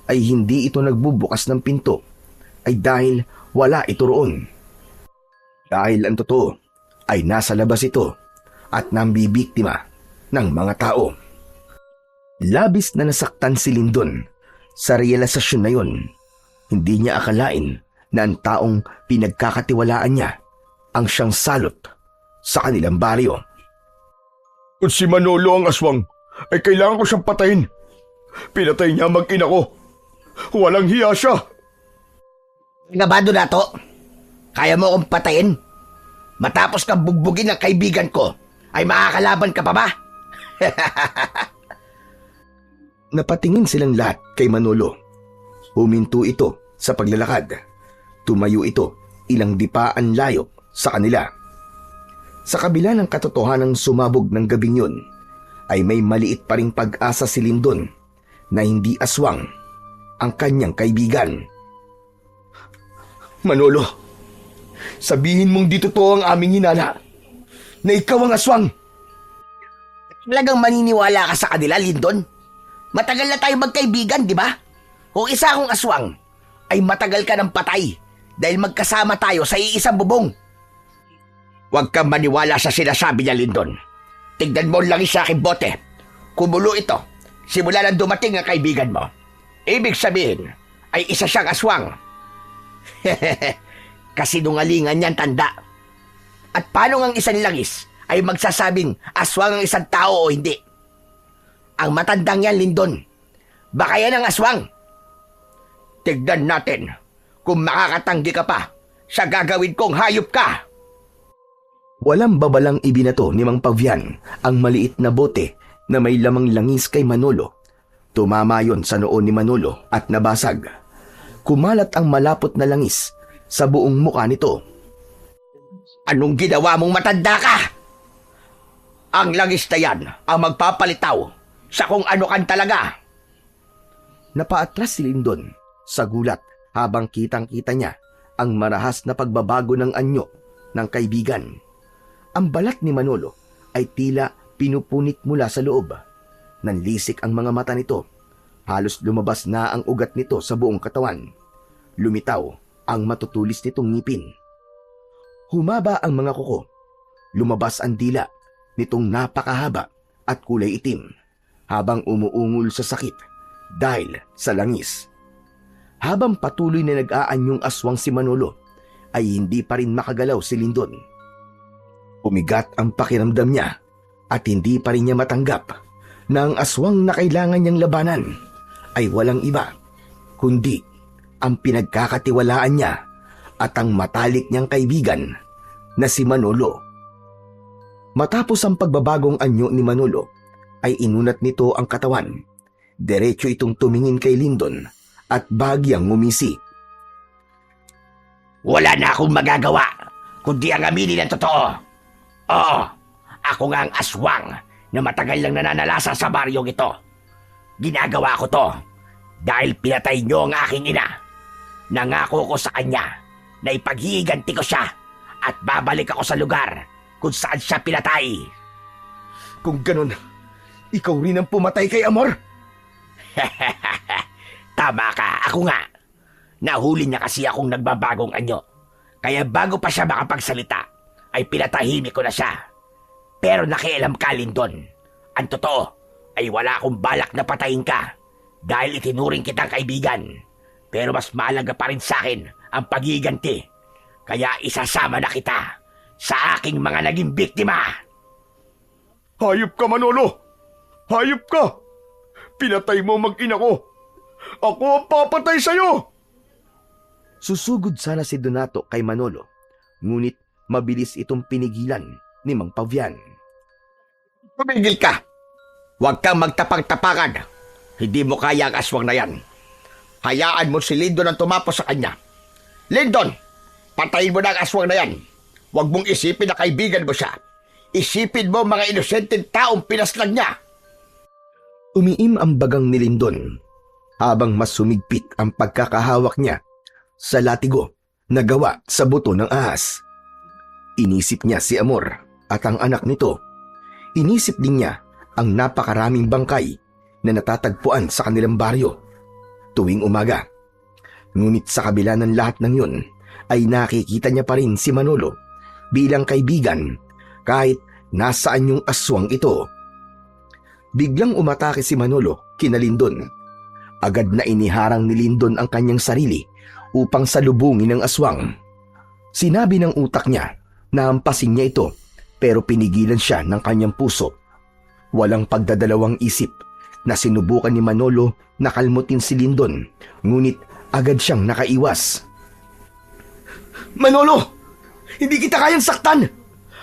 Speaker 1: ay hindi ito nagbubukas ng pinto ay dahil wala ito roon. Dahil ang totoo ay nasa labas ito at nambibiktima ng mga tao. Labis na nasaktan si Lindon sa realisasyon na yon. Hindi niya akalain na ang taong pinagkakatiwalaan niya ang siyang salot sa kanilang baryo.
Speaker 4: Kung si Manolo ang aswang, ay kailangan ko siyang patayin. Pinatay niya ang mag-ina ko. Walang hiya siya.
Speaker 3: Nga ba, Donato? Kaya mo akong patayin? Matapos kang bugbugin ng kaibigan ko, ay makakalaban ka pa ba?
Speaker 1: Napatingin silang lahat kay Manolo. Huminto ito sa paglalakad. Tumayo ito ilang dipaan layo sa kanila. Sa kabila ng katotohanang sumabog ng gabing yun, ay may maliit pa ring pag-asa si Lindon na hindi aswang ang kanyang kaibigan. Manolo, sabihin mong di totoo ang aming hinala na ikaw ang aswang.
Speaker 3: Talagang maniniwala ka sa kanila, Lindon? Matagal na tayo magkaibigan, di ba? Kung isa akong aswang, ay matagal ka ng patay dahil magkasama tayo sa iisang bubong. Huwag kang maniwala sa sinasabi niya, Lindon. Tignan mo lang sa aking bote. Kumulo ito simula nang dumating ang kaibigan mo. Ibig sabihin ay isa siyang aswang. Kasinungalingan niyan, tanda. At paano ang isang langis ay magsasabing aswang ang isang tao o hindi? Ang matandang yan, Lindon. Baka yan ang aswang. Tignan natin kung makakatanggi ka pa sa gagawin kong hayop ka.
Speaker 1: Walang babalang ibinato ni Mang Pavian ang maliit na bote na may lamang langis kay Manolo. Tumama yon sa noon ni Manolo at nabasag. Kumalat ang malapot na langis sa buong mukha nito.
Speaker 3: Anong ginawa mong matanda ka? Ang langis na yan ang magpapalitaw sa kung ano kan talaga.
Speaker 1: Napaatras si Lindon sa gulat habang kitang-kita niya ang marahas na pagbabago ng anyo ng kaibigan. Ang balat ni Manolo ay tila pinupunit mula sa loob. Nanlisik ang mga mata nito. Halos lumabas na ang ugat nito sa buong katawan. Lumitaw ang matutulis nitong ngipin. Humaba ang mga kuko. Lumabas ang dila nitong napakahaba at kulay itim habang umuungol sa sakit dahil sa langis. Habang patuloy na nag-aanyong aswang si Manolo, ay hindi pa rin makagalaw si Lindon. Umigat ang pakiramdam niya at hindi pa rin niya matanggap na ang aswang na kailangan niyang labanan ay walang iba kundi ang pinagkakatiwalaan niya at ang matalik niyang kaibigan na si Manolo. Matapos ang pagbabagong anyo ni Manolo, ay inunat nito ang katawan. Diretso itong tumingin kay Lindon at bahagyang ngumisi.
Speaker 3: Wala na akong magagawa kundi ang aminin ang totoo. Oo, ako nga ang aswang na matagal lang nananalasa sa baryong ito. Ginagawa ko to dahil pinatay niyo ang aking ina. Nangako ko sa kanya na ipaghihiganti ko siya at babalik ako sa lugar kung saan siya pinatay.
Speaker 1: Kung ganun, ikaw rin ang pumatay kay Amor?
Speaker 3: Tama ka, ako nga. Nahuli niya kasi akong nagbabagong anyo. Kaya bago pa siya makapagsalita, ay pinatahimik ko na siya. Pero nakialam ka, Lindon. Ang totoo ay wala akong balak na patayin ka dahil itinuring kitang kaibigan. Pero mas mahalaga pa rin sa akin ang pagiganti. Kaya isasama na kita sa aking mga naging biktima.
Speaker 4: Hayop ka, Manolo! Hayop ka! Pinatay mo ang mag-ina ko! Ako ang papatay sa'yo!
Speaker 1: Susugod sana si Donato kay Manolo, ngunit mabilis itong pinigilan ni Mang Pavian.
Speaker 3: Tumigil ka! Huwag kang magtapang-tapangan. Hindi mo kaya ang aswang na yan. Hayaan mo si Lindon ang tumapos sa kanya. Lindon, patayin mo na ang aswang na yan. Huwag mong isipin na kaibigan mo siya. Isipin mo mga inosenteng taong pinaslang niya.
Speaker 1: Umiim ang bagang ni Lindon habang mas sumigpit ang pagkakahawak niya sa latigo na gawa sa buto ng ahas. Inisip niya si Amor at ang anak nito. Inisip din niya ang napakaraming bangkay na natatagpuan sa kanilang baryo tuwing umaga. Ngunit sa kabila ng lahat ng yun, ay nakikita niya pa rin si Manolo bilang kaibigan kahit nasaan yung aswang ito. Biglang umatake si Manolo kina Lindon. Agad na iniharang ni Lindon ang kanyang sarili upang salubungin ang aswang. Sinabi ng utak niya na hampasin niya ito pero pinigilan siya ng kanyang puso. Walang pagdadalawang isip na sinubukan ni Manolo na kalmutin si Lindon, ngunit agad siyang nakaiwas.
Speaker 2: Manolo! Hindi kita kayang saktan!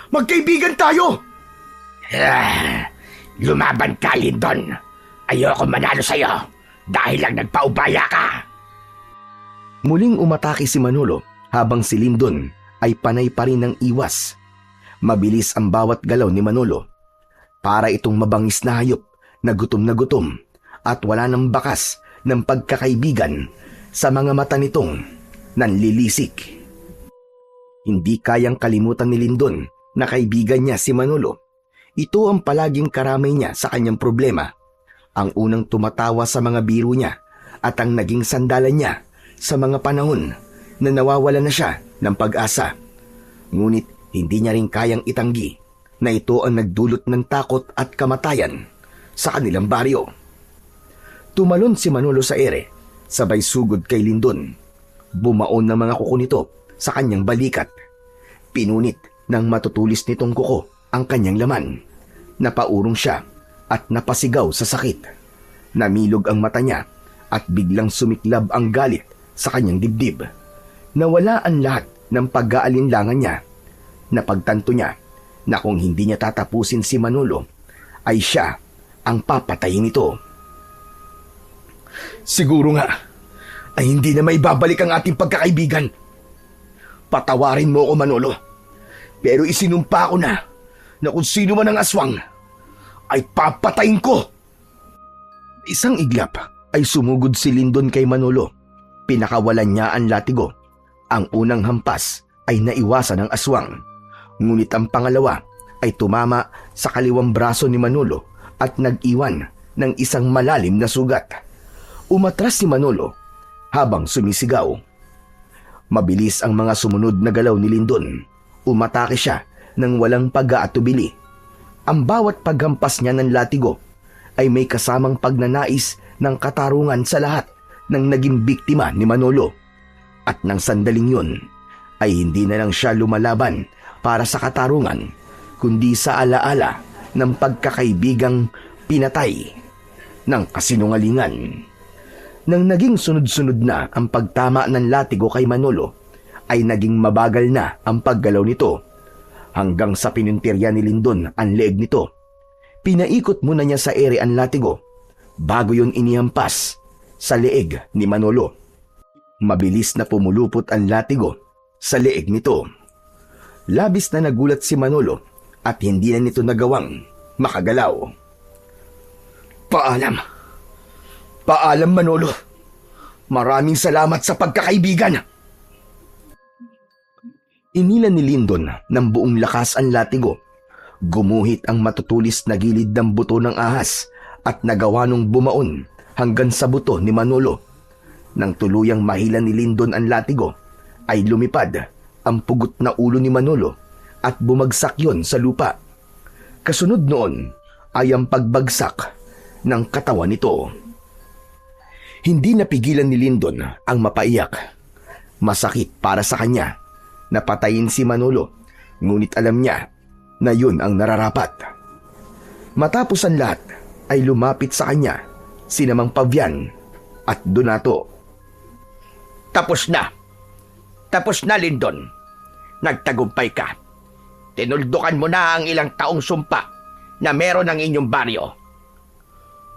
Speaker 2: Magkaibigan tayo!
Speaker 3: Lumaban ka, Lindon. Ayoko manalo sa'yo dahil lang nagpaubaya ka.
Speaker 1: Muling umatake si Manolo habang si Lindon ay panay pa rin ng iwas. Mabilis ang bawat galaw ni Manolo. Para itong mabangis na hayop na gutom at wala ng bakas ng pagkakaibigan sa mga mata nitong nanlilisik. Hindi kayang kalimutan ni Lindon na kaibigan niya si Manolo. Ito ang palaging karamay niya sa kanyang problema. Ang unang tumatawa sa mga biro niya at ang naging sandalan niya sa mga panahon na nawawala na siya ng pag-asa. Ngunit hindi niya rin kayang itanggi na ito ang nagdulot ng takot at kamatayan sa kanilang baryo. Tumalon si Manolo sa ere, sabay sugod kay Lindon. Bumaon ng mga kuko nito sa kanyang balikat. Pinunit ng matutulis nitong kuko ang kanyang laman. Napaurong siya at napasigaw sa sakit. Namilog ang mata niya at biglang sumiklab ang galit sa kanyang dibdib. Nawala ang lahat ng pag-aalinlangan niya. Napagtanto niya na kung hindi niya tatapusin si Manolo, ay siya ang papatayin nito.
Speaker 2: Siguro nga, ay hindi na may babalik ang ating pagkakaibigan. Patawarin mo ako, Manolo. Pero isinumpa ko na kung sino man ang aswang, ay papatayin ko.
Speaker 1: Isang iglap ay sumugod si Lindon kay Manolo. Pinakawalan niya ang latigo. Ang unang hampas ay naiwasan ng aswang. Ngunit ang pangalawa ay tumama sa kaliwang braso ni Manolo at nag-iwan ng isang malalim na sugat. Umatras si Manolo habang sumisigaw. Mabilis ang mga sumunod na galaw ni Lindon. Umatake siya ng walang pag-aatubili. Ang bawat paghampas niya ng latigo ay may kasamang pagnanais ng katarungan sa lahat ng naging biktima ni Manolo. At nang sandaling yun, ay hindi na lang siya lumalaban para sa katarungan, kundi sa alaala ng pagkakaibigang pinatay ng kasinungalingan. Nang naging sunod-sunod na ang pagtama ng latigo kay Manolo, ay naging mabagal na ang paggalaw nito hanggang sa pinintirya ni Lindon ang leeg nito. Pinaikot muna niya sa ere ang latigo bago yun inihampas sa leeg ni Manolo. Mabilis na pumulupot ang latigo sa leeg nito. Labis na nagulat si Manolo at hindi na nito nagawang makagalaw.
Speaker 2: Paalam. Paalam, Manolo. Maraming salamat sa pagkakaibigan.
Speaker 1: Inila ni Lindon ng buong lakas ang latigo. Gumuhit ang matutulis na gilid ng buto ng ahas at nagawa nung bumaon hanggang sa buto ni Manolo. Nang tuluyang mahila ni Lindon ang latigo, ay lumipad ang pugot na ulo ni Manolo at bumagsak yon sa lupa. Kasunod noon ay ang pagbagsak ng katawan nito. Hindi napigilan ni Lyndon ang mapaiyak. Masakit para sa kanya na patayin si Manolo, ngunit alam niya na yun ang nararapat. Matapos ang lahat ay lumapit sa kanya sina Mang Pavian at Donato.
Speaker 3: Tapos na. Tapos na, Lyndon. Nagtagumpay ka. Tinuldukan mo na ang ilang taong sumpa na meron ng inyong baryo.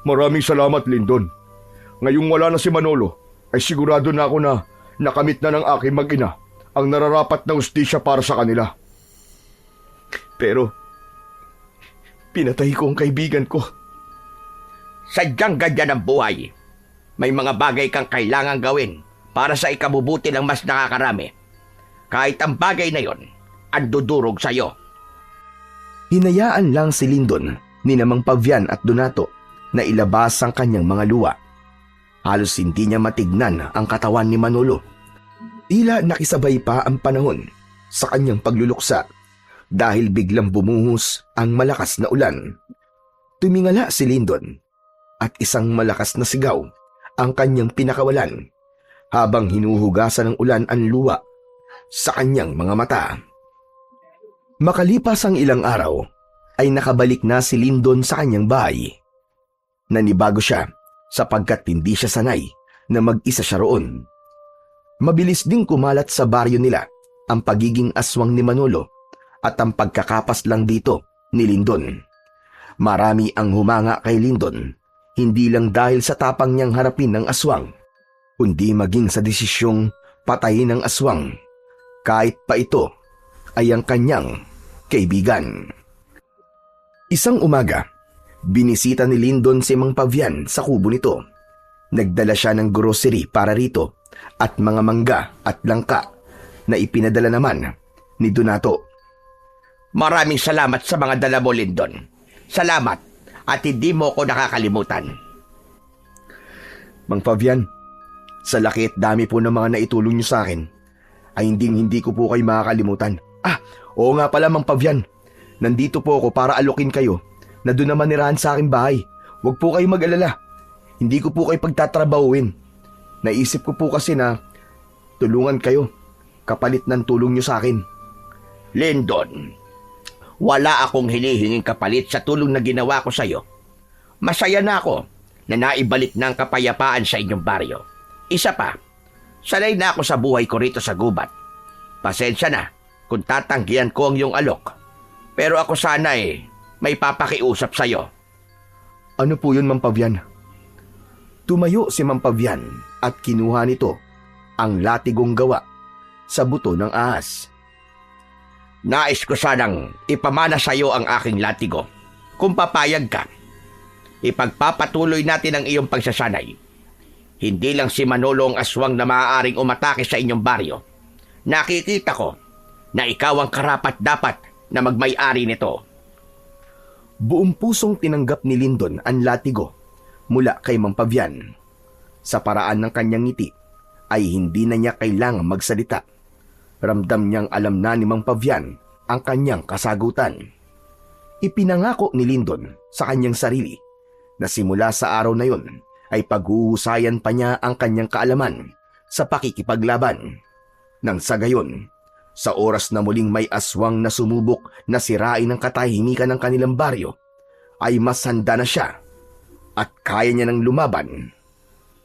Speaker 4: Maraming salamat, Lyndon. Ngayong wala na si Manolo, ay sigurado na ako na nakamit na ng aking mag-ina ang nararapat na hustisya para sa kanila.
Speaker 1: Pero, pinatay ko ang kaibigan ko.
Speaker 3: Sadyang ganyan ang buhay. May mga bagay kang kailangang gawin para sa ikabubuti ng mas nakakarami. Kahit ang bagay na yon, ang dudurog sa'yo.
Speaker 1: Hinayaan lang si Lyndon ni Mang Pavian at Donato na ilabas ang kanyang mga luwa. Halos hindi niya matignan ang katawan ni Manolo. Tila nakisabay pa ang panahon sa kanyang pagluluksa dahil biglang bumuhos ang malakas na ulan. Tumingala si Lyndon at isang malakas na sigaw ang kanyang pinakawalan habang hinuhugasan ng ulan ang luwa sa kanyang mga mata. Makalipas ang ilang araw ay nakabalik na si Lyndon sa kanyang bahay. Nanibago siya sapagkat hindi siya sanay na mag-isa siya roon. Mabilis ding kumalat sa baryo nila ang pagiging aswang ni Manolo at ang pagkakapas lang dito ni Lyndon. Marami ang humanga kay Lyndon, hindi lang dahil sa tapang niyang harapin ng aswang, kundi maging sa desisyong patayin ng aswang, kahit pa ito ay ang kanyang kaibigan. Isang umaga, binisita ni Lyndon si Mang Pavian sa kubo nito. Nagdala siya ng grocery para rito at mga mangga at langka na ipinadala naman ni Donato.
Speaker 3: Maraming salamat sa mga dala mo, Lyndon. Salamat at hindi mo ko nakakalimutan.
Speaker 1: Mang Pavian, sa laki at dami po ng mga naitulong niyo sa akin, ay hindi ko po kayo makakalimutan. Oo nga pala, Mang Pavian. Nandito po ako para alokin kayo na doon naman nirahan sa aking bahay. Huwag po kayo mag-alala. Hindi ko po kayo pagtatrabahuin. Naisip ko po kasi na tulungan kayo kapalit ng tulong niyo sa akin.
Speaker 3: Lyndon, wala akong hinihinging kapalit sa tulong na ginawa ko sa'yo. Masaya na ako na naibalik na ang kapayapaan sa inyong baryo. Isa pa, sanay na ako sa buhay ko rito sa gubat. Pasensya na kung tatanggihan ko ang iyong alok. Pero ako sana may papakiusap sa'yo.
Speaker 1: Ano po yun, Mang Pavian? Tumayo si Mang Pavian at kinuha nito ang latigong gawa sa buto ng ahas.
Speaker 3: Nais ko sanang ipamana sa'yo ang aking latigo. Kung papayag ka, ipagpapatuloy natin ang iyong pagsasanay. Hindi lang si Manolo ang aswang na maaaring umatake sa inyong baryo. Nakikita ko na ikaw ang karapat-dapat na magmay-ari nito.
Speaker 1: Buong pusong tinanggap ni Lyndon ang latigo mula kay Mang Pavian. Sa paraan ng kanyang ngiti ay hindi na niya kailangang magsalita. Ramdam niyang alam na ni Mang Pavian ang kanyang kasagutan. Ipinangako ni Lyndon sa kanyang sarili na simula sa araw na yun ay paghuhusayan pa niya ang kanyang kaalaman sa pakikipaglaban. Nang sa gayon, sa oras na muling may aswang na sumubok na sirain ang katahimikan ng kanilang baryo, ay mas handa na siya at kaya niya nang lumaban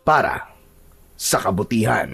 Speaker 1: para sa kabutihan.